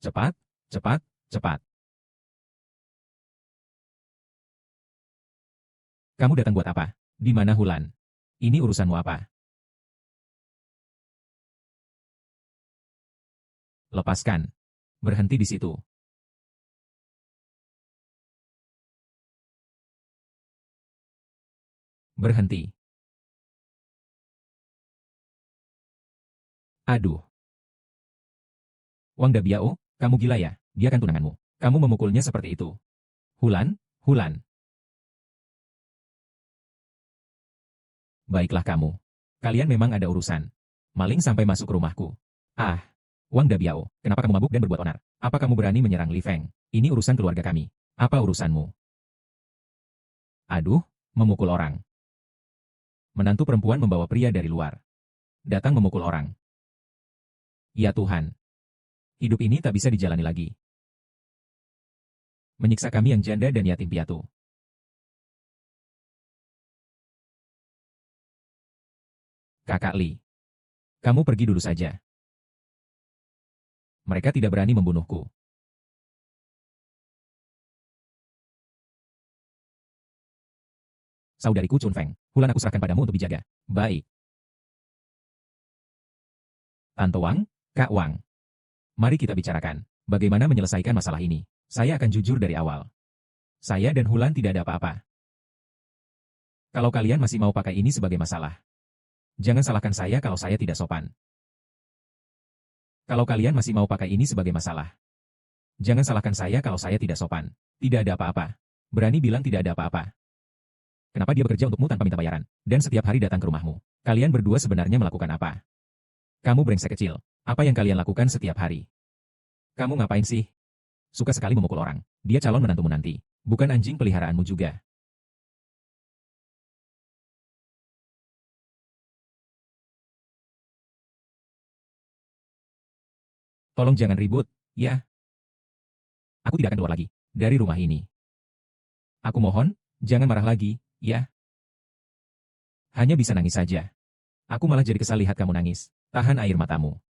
Speaker 1: Cepat, cepat, cepat. Kamu datang buat apa? Di mana Hulan? Ini urusanmu apa? Lepaskan. Berhenti di situ. Berhenti. Aduh. Wang Dabiao, kamu gila ya? Dia kan tunanganmu. Kamu memukulnya seperti itu. Hulan, Hulan. Baiklah kamu. Kalian memang ada urusan. Maling sampai masuk rumahku. Ah, Wang Dabiao, kenapa kamu mabuk dan berbuat onar? Apa kamu berani menyerang Li Feng? Ini urusan keluarga kami. Apa urusanmu? Aduh, memukul orang. Menantu perempuan membawa pria dari luar. Datang memukul orang. Ya Tuhan. Hidup ini tak bisa dijalani lagi. Menyiksa kami yang janda dan yatim piatu. Kakak Li. Kamu pergi dulu saja. Mereka tidak berani membunuhku. Saudariku Chun Feng, Hulan aku serahkan padamu untuk dijaga. Baik. Tante Wang, Kak Wang. Mari kita bicarakan. Bagaimana menyelesaikan masalah ini. Saya akan jujur dari awal. Saya dan Hulan tidak ada apa-apa. Kalau kalian masih mau pakai ini sebagai masalah, jangan salahkan saya kalau saya tidak sopan. Kalau kalian masih mau pakai ini sebagai masalah, jangan salahkan saya kalau saya tidak sopan. Tidak ada apa-apa. Berani bilang tidak ada apa-apa. Kenapa dia bekerja untukmu tanpa minta bayaran, dan setiap hari datang ke rumahmu? Kalian berdua sebenarnya melakukan apa? Kamu brengsek kecil. Apa yang kalian lakukan setiap hari? Kamu ngapain sih? Suka sekali memukul orang. Dia calon menantumu nanti. Bukan anjing peliharaanmu juga. Tolong jangan ribut, ya. Aku tidak akan keluar lagi dari rumah ini. Aku mohon, jangan marah lagi, ya. Hanya bisa nangis saja. Aku malah jadi kesal lihat kamu nangis. Tahan air matamu.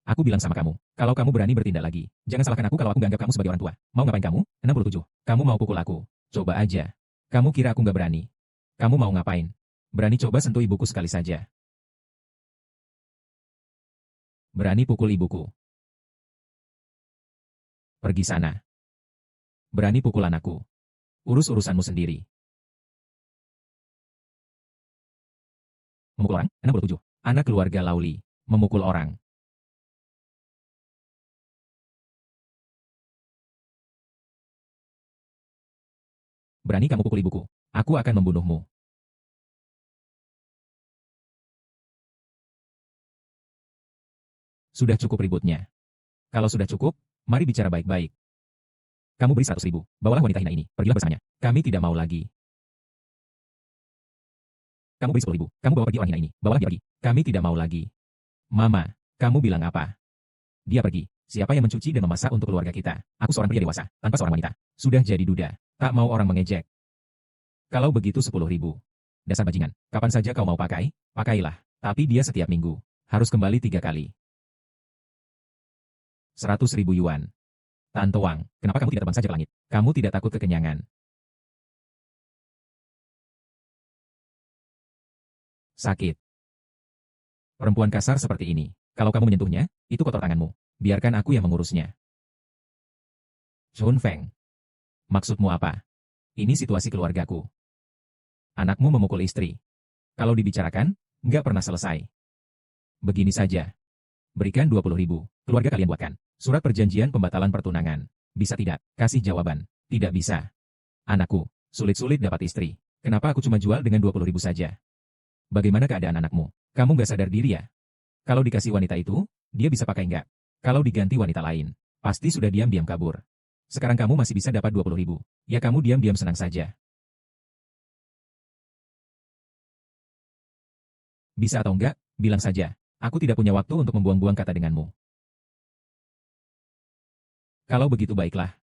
Speaker 1: Aku bilang sama kamu, kalau kamu berani bertindak lagi, jangan salahkan aku kalau aku nggak anggap kamu sebagai orang tua. Mau ngapain kamu? 67. Kamu mau pukul aku? Coba aja. Kamu kira aku nggak berani? Kamu mau ngapain? Berani coba sentuh ibuku sekali saja. Berani pukul ibuku. Pergi sana. Berani pukul anakku. Urus urusanmu sendiri. Memukul orang? 67. Anak keluarga Lauli. Memukul orang. Berani kamu pukul ibuku. Aku akan membunuhmu. Sudah cukup ributnya. Kalau sudah cukup, mari bicara baik-baik. Kamu beri 100.000. Bawalah wanita hina ini. Pergilah bersamanya. Kami tidak mau lagi. Kamu beri 10.000. Kamu bawa pergi orang hina ini. Bawalah dia pergi. Kami tidak mau lagi. Mama, kamu bilang apa? Dia pergi. Siapa yang mencuci dan memasak untuk keluarga kita? Aku seorang pria dewasa, tanpa seorang wanita. Sudah jadi duda. Tak mau orang mengejek. Kalau begitu 10.000. Dasar bajingan. Kapan saja kau mau pakai, pakailah. Tapi dia setiap minggu. Harus kembali 3 kali. 100.000 yuan. Tante Wang, kenapa kamu tidak terbang saja ke langit? Kamu tidak takut kekenyangan. Sakit. Perempuan kasar seperti ini. Kalau kamu menyentuhnya, itu kotor tanganmu. Biarkan aku yang mengurusnya. Chun Feng. Maksudmu apa? Ini situasi keluargaku. Anakmu memukul istri. Kalau dibicarakan, nggak pernah selesai. Begini saja. Berikan 20.000. Keluarga kalian buatkan surat perjanjian pembatalan pertunangan. Bisa tidak? Kasih jawaban. Tidak bisa. Anakku, sulit-sulit dapat istri. Kenapa aku cuma jual dengan 20.000 saja? Bagaimana keadaan anakmu? Kamu nggak sadar diri ya? Kalau dikasih wanita itu, dia bisa pakai nggak? Kalau diganti wanita lain, pasti sudah diam-diam kabur. Sekarang kamu masih bisa dapat 20.000. Ya kamu diam-diam senang saja. Bisa atau enggak, bilang saja. Aku tidak punya waktu untuk membuang-buang kata denganmu. Kalau begitu baiklah.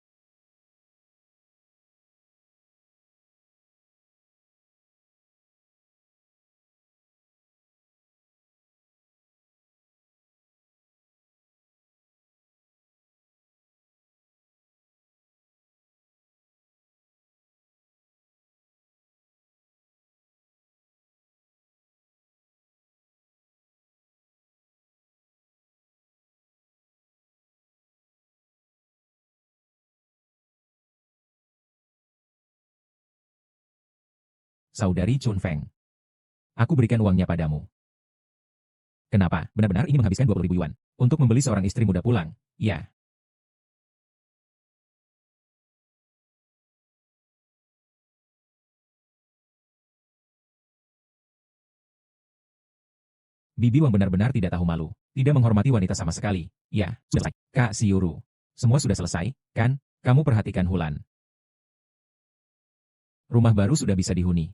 Speaker 1: Saudari Chun Feng. Aku berikan uangnya padamu. Kenapa? Benar-benar ingin menghabiskan 20.000 yuan untuk membeli seorang istri muda pulang? Ya. Bibi Wang benar-benar tidak tahu malu. Tidak menghormati wanita sama sekali. Ya, sudah selesai. Kak Siuru. Semua sudah selesai, kan? Kamu perhatikan Hulan. Rumah baru sudah bisa dihuni.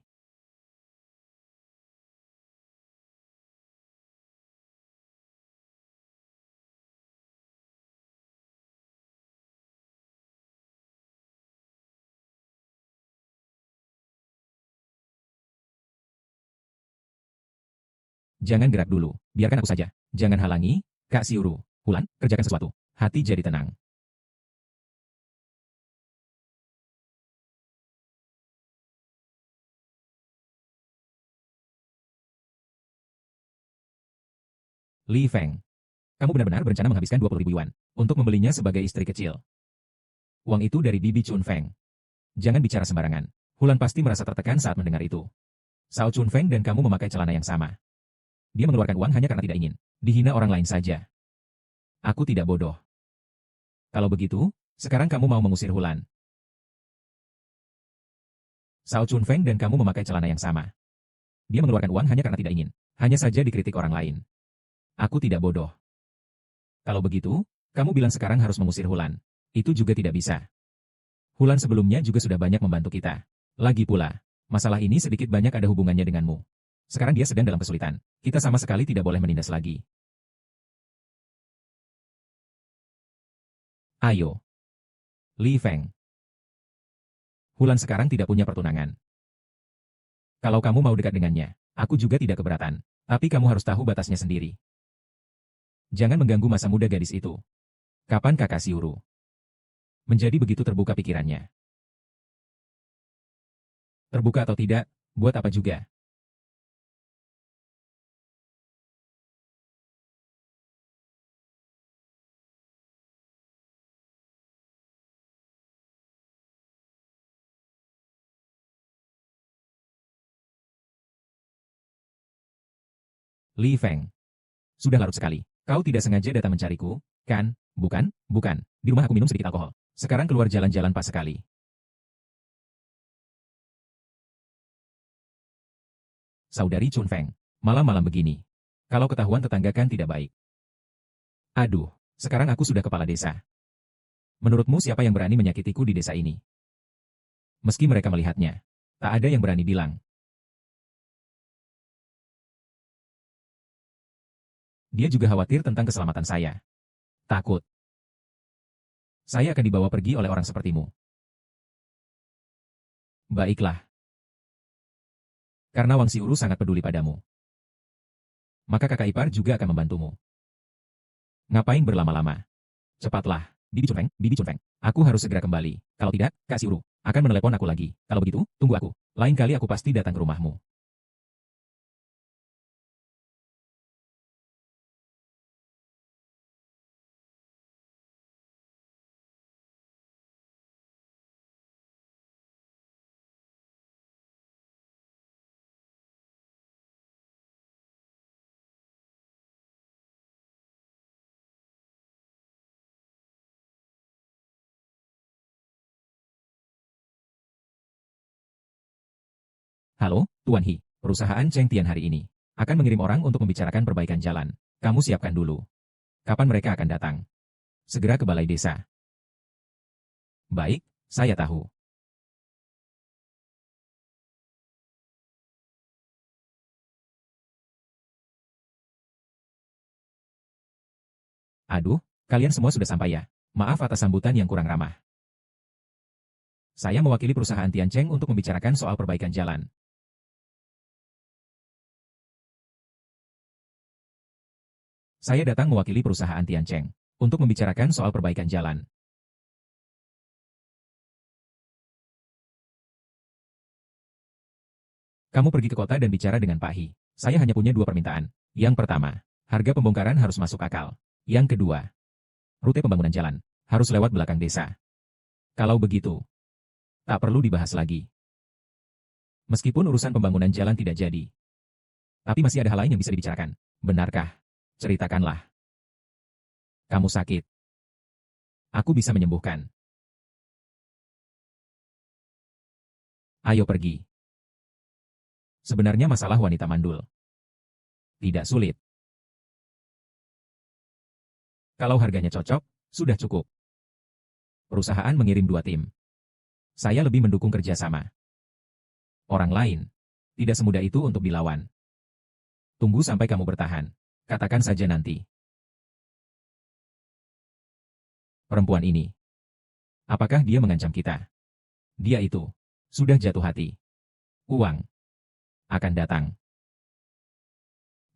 Speaker 1: Jangan gerak dulu. Biarkan aku saja. Jangan halangi, Kak Siuru. Hulan, kerjakan sesuatu. Hati jadi tenang. Li Feng. Kamu benar-benar berencana menghabiskan 20.000 yuan untuk membelinya sebagai istri kecil. Uang itu dari Bibi Chun Feng. Jangan bicara sembarangan. Hulan pasti merasa tertekan saat mendengar itu. Sao Chun Feng dan kamu memakai celana yang sama. Dia mengeluarkan uang hanya karena tidak ingin dihina orang lain saja. Aku tidak bodoh. Kalau begitu, sekarang kamu mau mengusir Hulan. Sao Chun Feng dan kamu memakai celana yang sama. Dia mengeluarkan uang hanya karena tidak ingin. Hanya saja dikritik orang lain. Aku tidak bodoh. Kalau begitu, kamu bilang sekarang harus mengusir Hulan. Itu juga tidak bisa. Hulan sebelumnya juga sudah banyak membantu kita. Lagi pula, masalah ini sedikit banyak ada hubungannya denganmu. Sekarang dia sedang dalam kesulitan. Kita sama sekali tidak boleh menindas lagi. Ayo. Li Feng. Hulan sekarang tidak punya pertunangan. Kalau kamu mau dekat dengannya, aku juga tidak keberatan. Tapi kamu harus tahu batasnya sendiri. Jangan mengganggu masa muda gadis itu. Kapan kakak Siuru? Menjadi begitu terbuka pikirannya. Terbuka atau tidak, buat apa juga? Li Feng. Sudah larut sekali. Kau tidak sengaja datang mencariku, kan? Bukan, bukan. Di rumah aku minum sedikit alkohol. Sekarang keluar jalan-jalan pas sekali. Saudari Chun Feng. Malam-malam begini. Kalau ketahuan tetangga kan tidak baik. Aduh, sekarang aku sudah kepala desa. Menurutmu siapa yang berani menyakitiku di desa ini? Meski mereka melihatnya, tak ada yang berani bilang. Dia juga khawatir tentang keselamatan saya. Takut. Saya akan dibawa pergi oleh orang sepertimu. Baiklah. Karena Wang Xiuru sangat peduli padamu. Maka kakak ipar juga akan membantumu. Ngapain berlama-lama? Cepatlah, Bibi Chunfeng, Bibi Chunfeng. Aku harus segera kembali. Kalau tidak, Kak Xiuru akan menelepon aku lagi. Kalau begitu, tunggu aku. Lain kali aku pasti datang ke rumahmu. Halo, Tuan He. Perusahaan Cheng Tian hari ini akan mengirim orang untuk membicarakan perbaikan jalan. Kamu siapkan dulu. Kapan mereka akan datang? Segera ke balai desa. Baik, saya tahu. Aduh, kalian semua sudah sampai ya. Maaf atas sambutan yang kurang ramah. Saya mewakili perusahaan Tian Cheng untuk membicarakan soal perbaikan jalan. Saya datang mewakili perusahaan Tian Cheng untuk membicarakan soal perbaikan jalan. Kamu pergi ke kota dan bicara dengan Pak He. Saya hanya punya dua permintaan. Yang pertama, harga pembongkaran harus masuk akal. Yang kedua, rute pembangunan jalan harus lewat belakang desa. Kalau begitu, tak perlu dibahas lagi. Meskipun urusan pembangunan jalan tidak jadi, tapi masih ada hal lain yang bisa dibicarakan. Benarkah? Ceritakanlah. Kamu sakit. Aku bisa menyembuhkan. Ayo pergi. Sebenarnya masalah wanita mandul tidak sulit. Kalau harganya cocok, sudah cukup. Perusahaan mengirim 2 tim. Saya lebih mendukung kerjasama. Orang lain, tidak semudah itu untuk dilawan. Tunggu sampai kamu bertahan. Katakan saja nanti. Perempuan ini. Apakah dia mengancam kita? Dia itu. Sudah jatuh hati. Uang. Akan datang.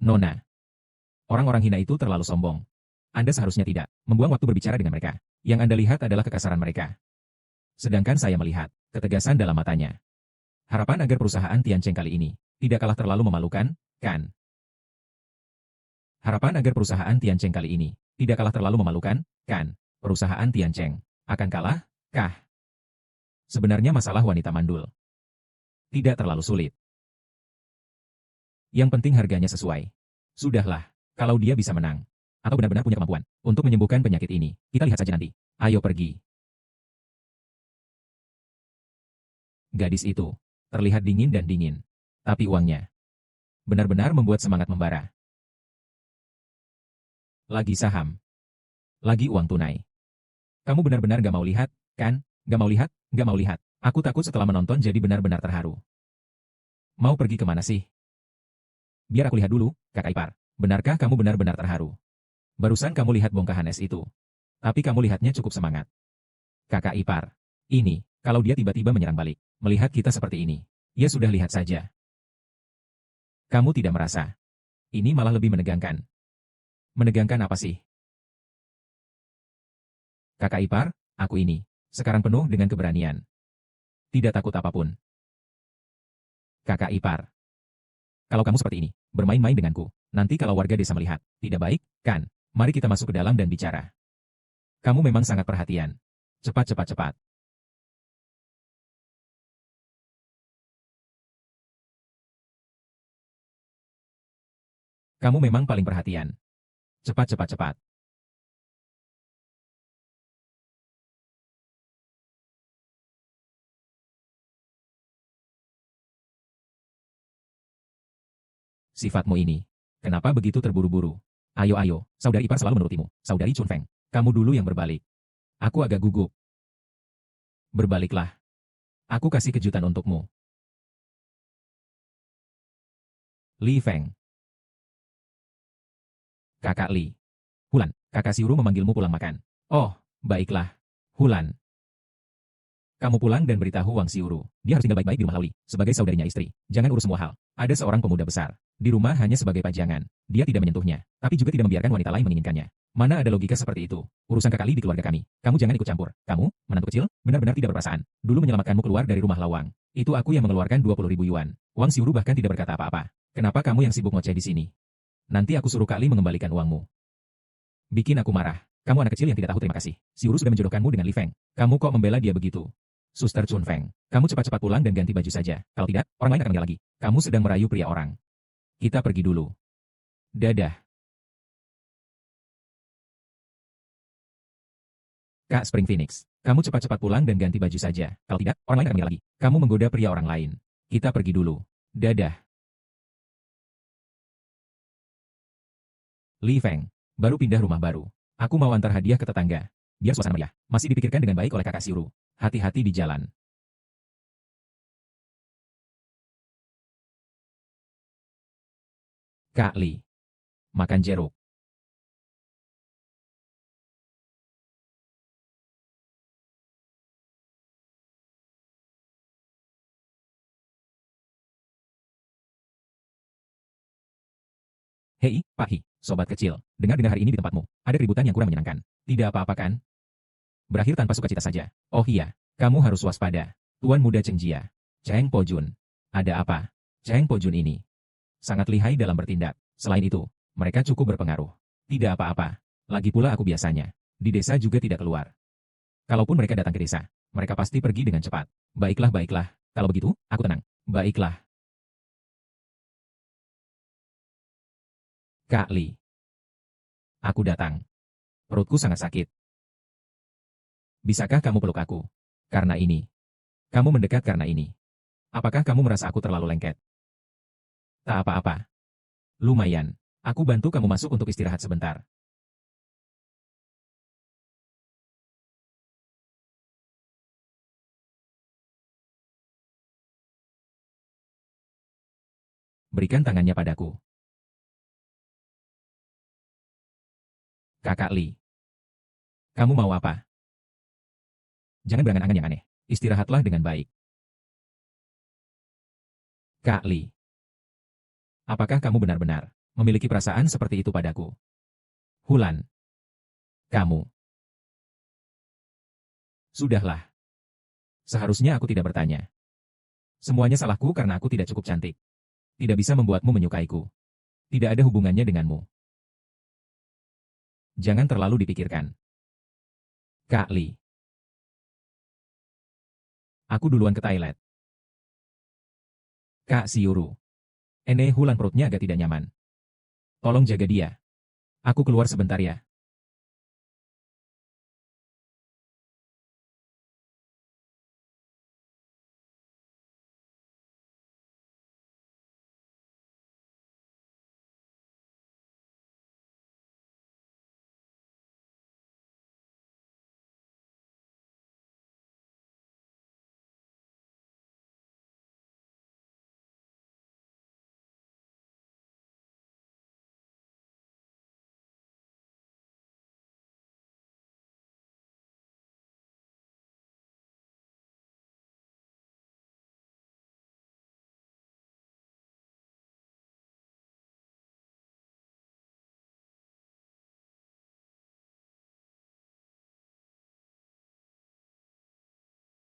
Speaker 1: Nona. Orang-orang hina itu terlalu sombong. Anda seharusnya tidak membuang waktu berbicara dengan mereka. Yang Anda lihat adalah kekasaran mereka. Sedangkan saya melihat ketegasan dalam matanya. Harapan agar perusahaan Tian Cheng kali ini tidak kalah terlalu memalukan, kan? Harapan agar perusahaan Tian Cheng kali ini tidak kalah terlalu memalukan, kan? Perusahaan Tian Cheng akan kalah, kah? Sebenarnya masalah wanita mandul tidak terlalu sulit. Yang penting harganya sesuai. Sudahlah, kalau dia bisa menang, atau benar-benar punya kemampuan untuk menyembuhkan penyakit ini, kita lihat saja nanti. Ayo pergi. Gadis itu terlihat dingin dan dingin, tapi uangnya benar-benar membuat semangat membara. Lagi saham. Lagi uang tunai. Kamu benar-benar gak mau lihat, kan? Gak mau lihat, gak mau lihat. Aku takut setelah menonton jadi benar-benar terharu. Mau pergi kemana sih? Biar aku lihat dulu, kakak ipar. Benarkah kamu benar-benar terharu? Barusan kamu lihat bongkahan es itu. Tapi kamu lihatnya cukup semangat. Kakak ipar. Ini, kalau dia tiba-tiba menyerang balik. Melihat kita seperti ini. Ya sudah lihat saja. Kamu tidak merasa. Ini malah lebih menegangkan. Menegangkan apa sih? Kakak ipar, aku ini. Sekarang penuh dengan keberanian. Tidak takut apapun. Kakak ipar. Kalau kamu seperti ini, bermain-main denganku. Nanti kalau warga desa melihat, tidak baik, kan? Mari kita masuk ke dalam dan bicara. Kamu memang sangat perhatian. Cepat, cepat, cepat. Kamu memang paling perhatian. Cepat, cepat, cepat. Sifatmu ini. Kenapa begitu terburu-buru? Ayo, ayo, saudari ipar selalu menurutimu. Saudari Chunfeng, kamu dulu yang berbalik. Aku agak gugup. Berbaliklah. Aku kasih kejutan untukmu. Li Feng. Kakak Li. Hulan, kakak Siuru memanggilmu pulang makan. Oh, baiklah. Hulan. Kamu pulang dan beritahu Wang Siuru. Dia harus tinggal baik-baik di rumah Lauli, sebagai saudarinya istri. Jangan urus semua hal. Ada seorang pemuda besar. Di rumah hanya sebagai pajangan. Dia tidak menyentuhnya, tapi juga tidak membiarkan wanita lain menginginkannya. Mana ada logika seperti itu? Urusan kakak Li di keluarga kami. Kamu jangan ikut campur. Kamu, menantu kecil, benar-benar tidak berperasaan. Dulu menyelamatkanmu keluar dari rumah Lawang. Itu aku yang mengeluarkan 20.000 yuan. Wang Siuru bahkan tidak berkata apa-apa. Kenapa kamu yang sibuk ngoceh di sini? Nanti aku suruh Kak Li mengembalikan uangmu. Bikin aku marah. Kamu anak kecil yang tidak tahu terima kasih. Siuru sudah menjodohkanmu dengan Li Feng. Kamu kok membela dia begitu? Suster Chunfeng, kamu cepat-cepat pulang dan ganti baju saja. Kalau tidak, orang lain akan mengira lagi. Kamu sedang merayu pria orang. Kita pergi dulu. Dadah. Kak Spring Phoenix, kamu cepat-cepat pulang dan ganti baju saja. Kalau tidak, orang lain akan mengira lagi. Kamu menggoda pria orang lain. Kita pergi dulu. Dadah. Li Feng, baru pindah rumah baru. Aku mau antar hadiah ke tetangga. Biar suasana meriah. Masih dipikirkan dengan baik oleh kakak Siuru. Hati-hati di jalan. Kak Li. Makan jeruk. Hei, Pak Hi, sobat kecil. Dengar-dengar hari ini di tempatmu. Ada keributan yang kurang menyenangkan. Tidak apa-apa kan? Berakhir tanpa sukacita saja. Oh iya, kamu harus waspada. Tuan muda Cheng Jia. Cheng Po Jun. Ada apa? Cheng Po Jun ini sangat lihai dalam bertindak. Selain itu, mereka cukup berpengaruh. Tidak apa-apa. Lagi pula aku biasanya di desa juga tidak keluar. Kalaupun mereka datang ke desa, mereka pasti pergi dengan cepat. Baiklah, baiklah. Kalau begitu, aku tenang. Baiklah. Kak Li. Aku datang. Perutku sangat sakit. Bisakah kamu peluk aku? Karena ini. Kamu mendekat karena ini. Apakah kamu merasa aku terlalu lengket? Tak apa-apa. Lumayan. Aku bantu kamu masuk untuk istirahat sebentar. Berikan tangannya padaku. Kakak Li. Kamu mau apa? Jangan berangan-angan yang aneh. Istirahatlah dengan baik. Kak Li. Apakah kamu benar-benar memiliki perasaan seperti itu padaku? Hulan. Kamu. Sudahlah. Seharusnya aku tidak bertanya. Semuanya salahku karena aku tidak cukup cantik. Tidak bisa membuatmu menyukaiku. Tidak ada hubungannya denganmu. Jangan terlalu dipikirkan. Kak Li. Aku duluan ke toilet. Kak Siuru. Hulan perutnya agak tidak nyaman. Tolong jaga dia. Aku keluar sebentar ya.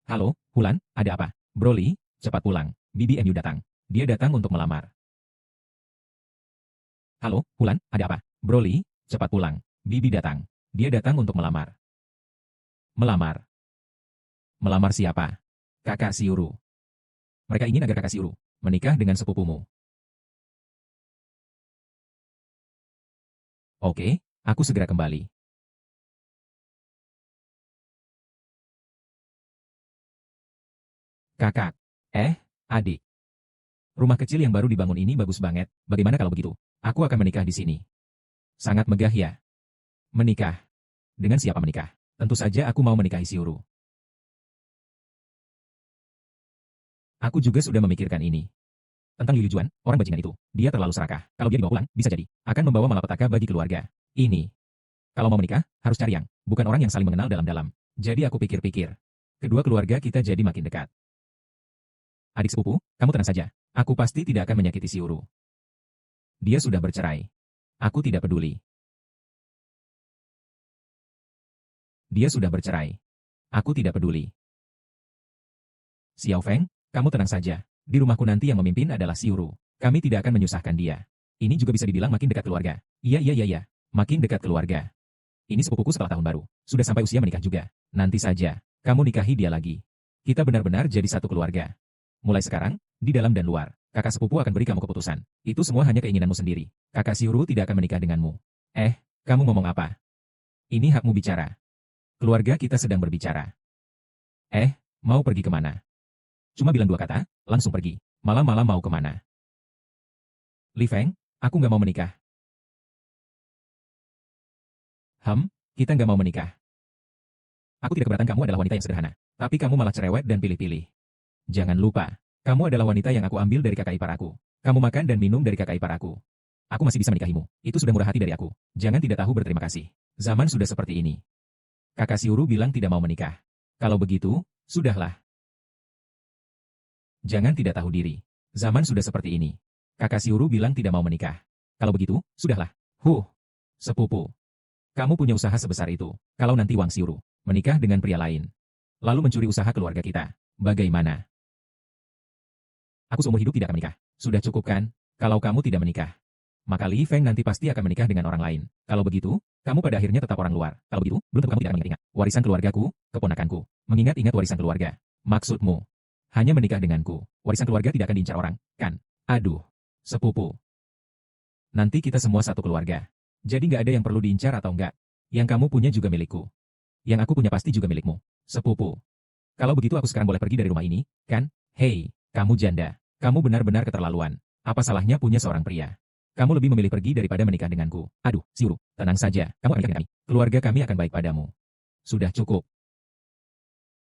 Speaker 1: Halo, Hulan, ada apa? Broly, cepat pulang. Bibi MU datang. Dia datang untuk melamar. Halo, Hulan, ada apa? Broly, cepat pulang. Bibi datang. Dia datang untuk melamar. Melamar. Melamar siapa? Kakak Siuru. Mereka ingin agar kakak Siuru menikah dengan sepupumu. Oke, aku segera kembali. Kakak. Adik. Rumah kecil yang baru dibangun ini bagus banget. Bagaimana kalau begitu? Aku akan menikah di sini. Sangat megah ya. Menikah. Dengan siapa menikah? Tentu saja aku mau menikahi Siuru. Aku juga sudah memikirkan ini. Tentang Liu Juan, orang bajingan itu. Dia terlalu serakah. Kalau dia dibawa pulang, bisa jadi akan membawa malapetaka bagi keluarga. Ini. Kalau mau menikah, harus cari yang bukan orang yang saling mengenal dalam-dalam. Jadi aku pikir-pikir. Kedua keluarga kita jadi makin dekat. Adik sepupu, kamu tenang saja. Aku pasti tidak akan menyakiti Siuru. Dia sudah bercerai. Aku tidak peduli. Dia sudah bercerai. Aku tidak peduli. Xiao Feng, kamu tenang saja. Di rumahku nanti yang memimpin adalah Siuru. Kami tidak akan menyusahkan dia. Ini juga bisa dibilang makin dekat keluarga. Iya. Makin dekat keluarga. Ini sepupuku setelah tahun baru. Sudah sampai usia menikah juga. Nanti saja, kamu nikahi dia lagi. Kita benar-benar jadi satu keluarga. Mulai sekarang, di dalam dan luar, kakak sepupu akan beri kamu keputusan. Itu semua hanya keinginanmu sendiri. Kakak Siuru tidak akan menikah denganmu. Kamu ngomong apa? Ini hakmu bicara. Keluarga kita sedang berbicara. Mau pergi kemana? Cuma bilang dua kata, langsung pergi. Malam-malam mau kemana? Li Feng, aku nggak mau menikah. Kita nggak mau menikah. Aku tidak keberatan kamu adalah wanita yang sederhana. Tapi kamu malah cerewet dan pilih-pilih. Jangan lupa, kamu adalah wanita yang aku ambil dari kakak ipar aku. Kamu makan dan minum dari kakak ipar aku. Aku masih bisa menikahimu. Itu sudah murah hati dari aku. Jangan tidak tahu berterima kasih. Zaman sudah seperti ini. Kakak Siuru bilang tidak mau menikah. Kalau begitu, sudahlah. Jangan tidak tahu diri. Zaman sudah seperti ini. Kakak Siuru bilang tidak mau menikah. Kalau begitu, sudahlah. Sepupu. Kamu punya usaha sebesar itu. Kalau nanti Wang Siuru menikah dengan pria lain, lalu mencuri usaha keluarga kita, bagaimana? Aku seumur hidup tidak akan menikah. Sudah cukup kan? Kalau kamu tidak menikah, maka Li Feng nanti pasti akan menikah dengan orang lain. Kalau begitu, kamu pada akhirnya tetap orang luar. Kalau begitu, belum tentu kamu tidak akan mengingat-ingat warisan keluargaku, keponakanku. Mengingat-ingat warisan keluarga. Maksudmu, hanya menikah denganku. Warisan keluarga tidak akan diincar orang, kan? Aduh, sepupu. Nanti kita semua satu keluarga. Jadi nggak ada yang perlu diincar atau enggak. Yang kamu punya juga milikku. Yang aku punya pasti juga milikmu. Sepupu. Kalau begitu aku sekarang boleh pergi dari rumah ini, kan? Hei, kamu janda. Kamu benar-benar keterlaluan. Apa salahnya punya seorang pria? Kamu lebih memilih pergi daripada menikah denganku. Aduh, Siuru, tenang saja. Kamu akan menikah dengan kami. Keluarga kami akan baik padamu. Sudah cukup.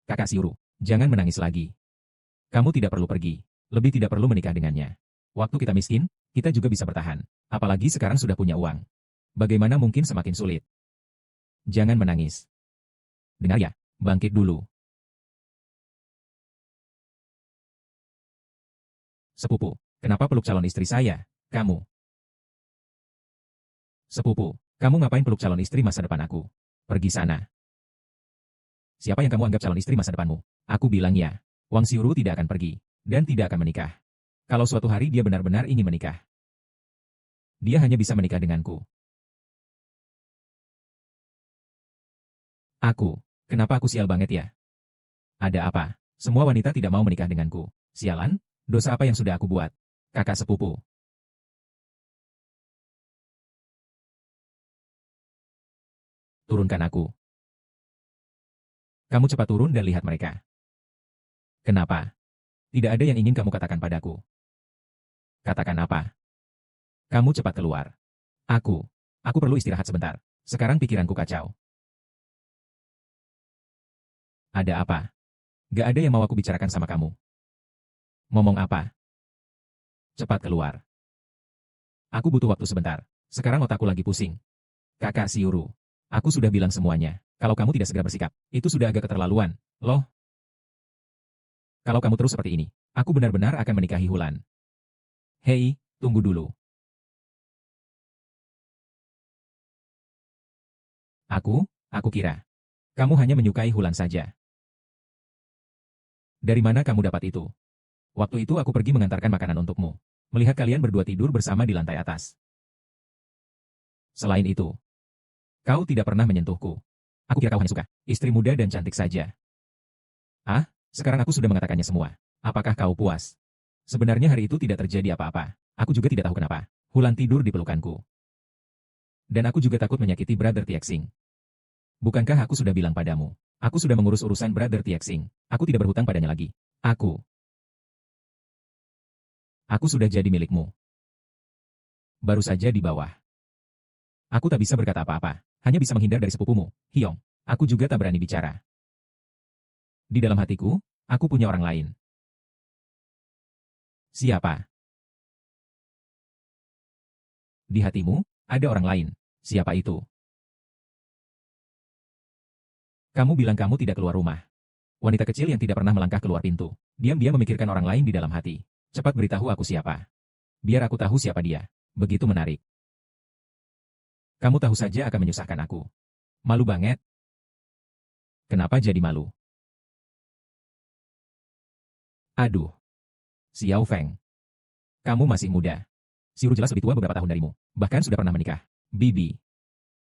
Speaker 1: Kakak Siuru, jangan menangis lagi. Kamu tidak perlu pergi. Lebih tidak perlu menikah dengannya. Waktu kita miskin, kita juga bisa bertahan. Apalagi sekarang sudah punya uang. Bagaimana mungkin semakin sulit? Jangan menangis. Dengar ya, bangkit dulu. Sepupu, kenapa peluk calon istri saya? Kamu. Sepupu, kamu ngapain peluk calon istri masa depan aku? Pergi sana. Siapa yang kamu anggap calon istri masa depanmu? Aku bilang ya, Wang Siuru tidak akan pergi, dan tidak akan menikah. Kalau suatu hari dia benar-benar ingin menikah, dia hanya bisa menikah denganku. Kenapa aku sial banget ya? Ada apa? Semua wanita tidak mau menikah denganku. Sialan, dosa apa yang sudah aku buat? Kakak sepupu. Turunkan aku. Kamu cepat turun dan lihat mereka. Kenapa? Tidak ada yang ingin kamu katakan padaku. Katakan apa? Kamu cepat keluar. Aku perlu istirahat sebentar. Sekarang pikiranku kacau. Ada apa? Gak ada yang mau aku bicarakan sama kamu. Ngomong apa? Cepat keluar. Aku butuh waktu sebentar. Sekarang otakku lagi pusing. Kakak Siuru. Aku sudah bilang semuanya. Kalau kamu tidak segera bersikap, itu sudah agak keterlaluan. Loh. Kalau kamu terus seperti ini, aku benar-benar akan menikahi Hulan. Hei, tunggu dulu. Aku kira. Kamu hanya menyukai Hulan saja. Dari mana kamu dapat itu? Waktu itu aku pergi mengantarkan makanan untukmu. Melihat kalian berdua tidur bersama di lantai atas. Selain itu, kau tidak pernah menyentuhku. Aku kira kau hanya suka istri muda dan cantik saja. Sekarang aku sudah mengatakannya semua. Apakah kau puas? Sebenarnya hari itu tidak terjadi apa-apa. Aku juga tidak tahu kenapa. Hulan tidur di pelukanku. Dan aku juga takut menyakiti Brother Tiaxing. Bukankah aku sudah bilang padamu? Aku sudah mengurus urusan Brother Tiaxing. Aku tidak berhutang padanya lagi. Aku sudah jadi milikmu. Baru saja di bawah. Aku tak bisa berkata apa-apa. Hanya bisa menghindar dari sepupumu, Hyong. Aku juga tak berani bicara. Di dalam hatiku, aku punya orang lain. Siapa? Di hatimu, ada orang lain. Siapa itu? Kamu bilang kamu tidak keluar rumah. Wanita kecil yang tidak pernah melangkah keluar pintu. Diam-diam memikirkan orang lain di dalam hati. Cepat beritahu aku siapa. Biar aku tahu siapa dia. Begitu menarik. Kamu tahu saja akan menyusahkan aku. Malu banget. Kenapa jadi malu? Aduh. Xiao Feng. Kamu masih muda. Siuru jelas lebih tua beberapa tahun darimu. Bahkan sudah pernah menikah. Bibi.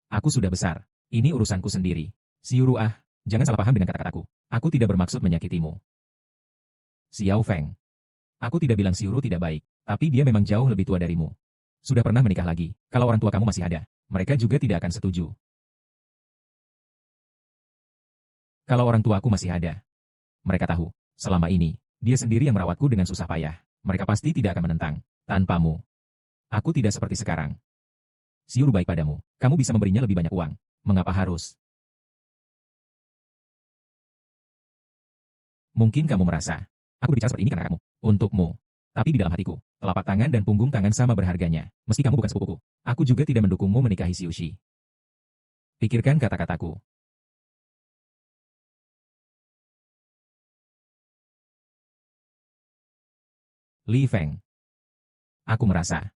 Speaker 1: Aku sudah besar. Ini urusanku sendiri. Siuru jangan salah paham dengan kata-kataku. Aku tidak bermaksud menyakitimu. Xiao Feng. Aku tidak bilang Siuru tidak baik, tapi dia memang jauh lebih tua darimu. Sudah pernah menikah lagi. Kalau orang tua kamu masih ada, mereka juga tidak akan setuju. Kalau orang tuaku masih ada, mereka tahu, selama ini, dia sendiri yang merawatku dengan susah payah. Mereka pasti tidak akan menentang. Tanpamu, aku tidak seperti sekarang. Siuru baik padamu. Kamu bisa memberinya lebih banyak uang. Mengapa harus? Mungkin kamu merasa, aku berbicara seperti ini karena kamu. Untukmu. Tapi di dalam hatiku, telapak tangan dan punggung tangan sama berharganya. Meski kamu bukan sepupuku, aku juga tidak mendukungmu menikahi Xiuxi. Pikirkan kata-kataku. Li Feng. Aku merasa,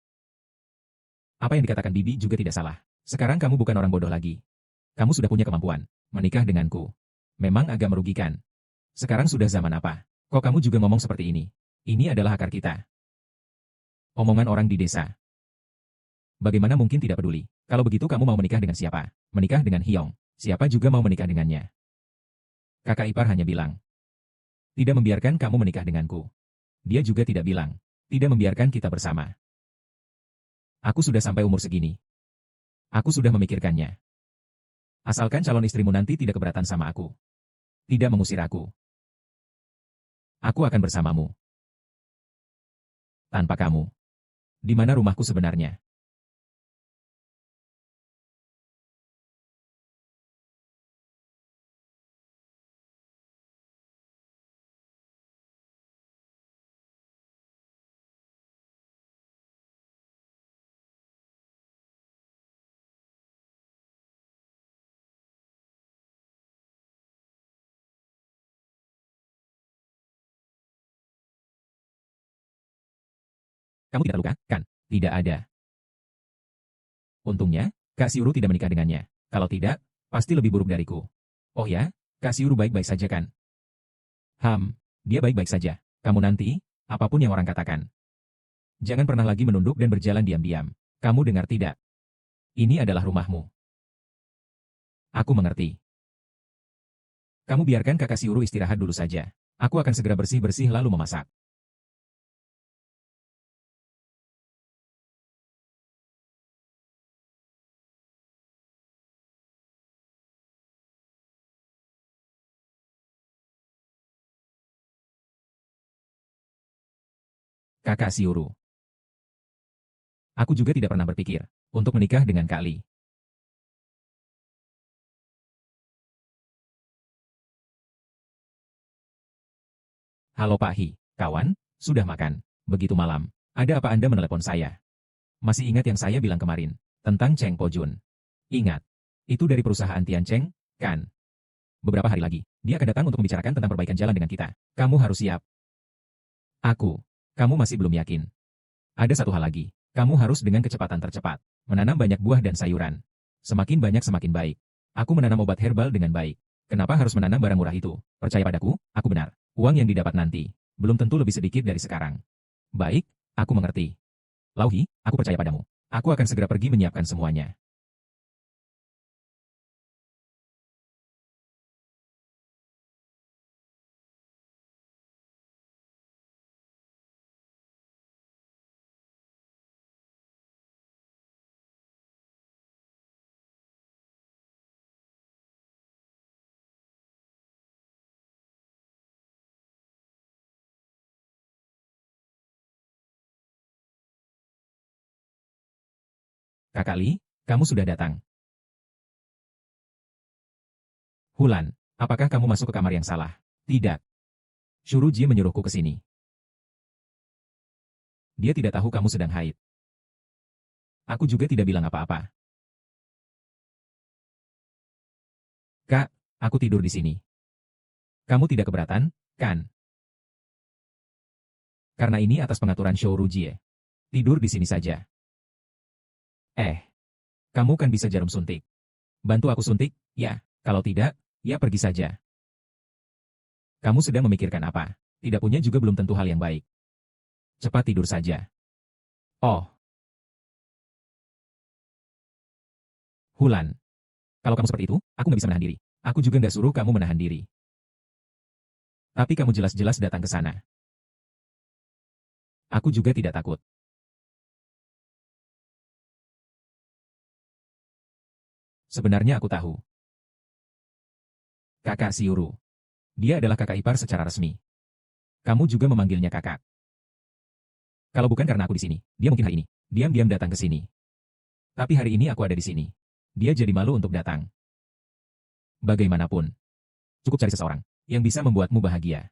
Speaker 1: apa yang dikatakan Bibi juga tidak salah. Sekarang kamu bukan orang bodoh lagi. Kamu sudah punya kemampuan. Menikah denganku. Memang agak merugikan. Sekarang sudah zaman apa? Kok kamu juga ngomong seperti ini? Ini adalah akar kita. Omongan orang di desa. Bagaimana mungkin tidak peduli? Kalau begitu kamu mau menikah dengan siapa? Menikah dengan Hyong. Siapa juga mau menikah dengannya? Kakak ipar hanya bilang, tidak membiarkan kamu menikah denganku. Dia juga tidak bilang, tidak membiarkan kita bersama. Aku sudah sampai umur segini. Aku sudah memikirkannya. Asalkan calon istrimu nanti tidak keberatan sama aku. Tidak mengusir aku. Aku akan bersamamu. Tanpa kamu. Di mana rumahku sebenarnya? Kamu tidak luka, kan? Tidak ada. Untungnya, Kak Siuru tidak menikah dengannya. Kalau tidak, pasti lebih buruk dariku. Oh ya, Kak Siuru baik-baik saja kan? Dia baik-baik saja. Kamu nanti, apapun yang orang katakan. Jangan pernah lagi menunduk dan berjalan diam-diam. Kamu dengar tidak? Ini adalah rumahmu. Aku mengerti. Kamu biarkan kakak Siuru istirahat dulu saja. Aku akan segera bersih-bersih lalu memasak. Kakak Siuru. Aku juga tidak pernah berpikir untuk menikah dengan Kak Li. Halo Pak Hi, kawan, sudah makan. Begitu malam. Ada apa Anda menelepon saya? Masih ingat yang saya bilang kemarin tentang Cheng Po Jun? Ingat, itu dari perusahaan Tian Cheng, kan? Beberapa hari lagi, dia akan datang untuk membicarakan tentang perbaikan jalan dengan kita. Kamu harus siap. Kamu masih belum yakin. Ada satu hal lagi. Kamu harus dengan kecepatan tercepat menanam banyak buah dan sayuran. Semakin banyak semakin baik. Aku menanam obat herbal dengan baik. Kenapa harus menanam barang murah itu? Percaya padaku, aku benar. Uang yang didapat nanti belum tentu lebih sedikit dari sekarang. Baik, aku mengerti. Lauhi, aku percaya padamu. Aku akan segera pergi menyiapkan semuanya. Kakak Li, kamu sudah datang. Hulan, apakah kamu masuk ke kamar yang salah? Tidak. Shuruji menyuruhku ke sini. Dia tidak tahu kamu sedang haid. Aku juga tidak bilang apa-apa. Kak, aku tidur di sini. Kamu tidak keberatan, kan? Karena ini atas pengaturan Shourujie. Tidur di sini saja. Kamu kan bisa jarum suntik. Bantu aku suntik, ya. Kalau tidak, ya pergi saja. Kamu sedang memikirkan apa? Tidak punya juga belum tentu hal yang baik. Cepat tidur saja. Oh. Hulan. Kalau kamu seperti itu, aku nggak bisa menahan diri. Aku juga nggak suruh kamu menahan diri. Tapi kamu jelas-jelas datang ke sana. Aku juga tidak takut. Sebenarnya aku tahu. Kakak Siuru. Dia adalah kakak ipar secara resmi. Kamu juga memanggilnya kakak. Kalau bukan karena aku di sini, dia mungkin hari ini diam-diam datang ke sini. Tapi hari ini aku ada di sini. Dia jadi malu untuk datang. Bagaimanapun, cukup cari seseorang yang bisa membuatmu bahagia.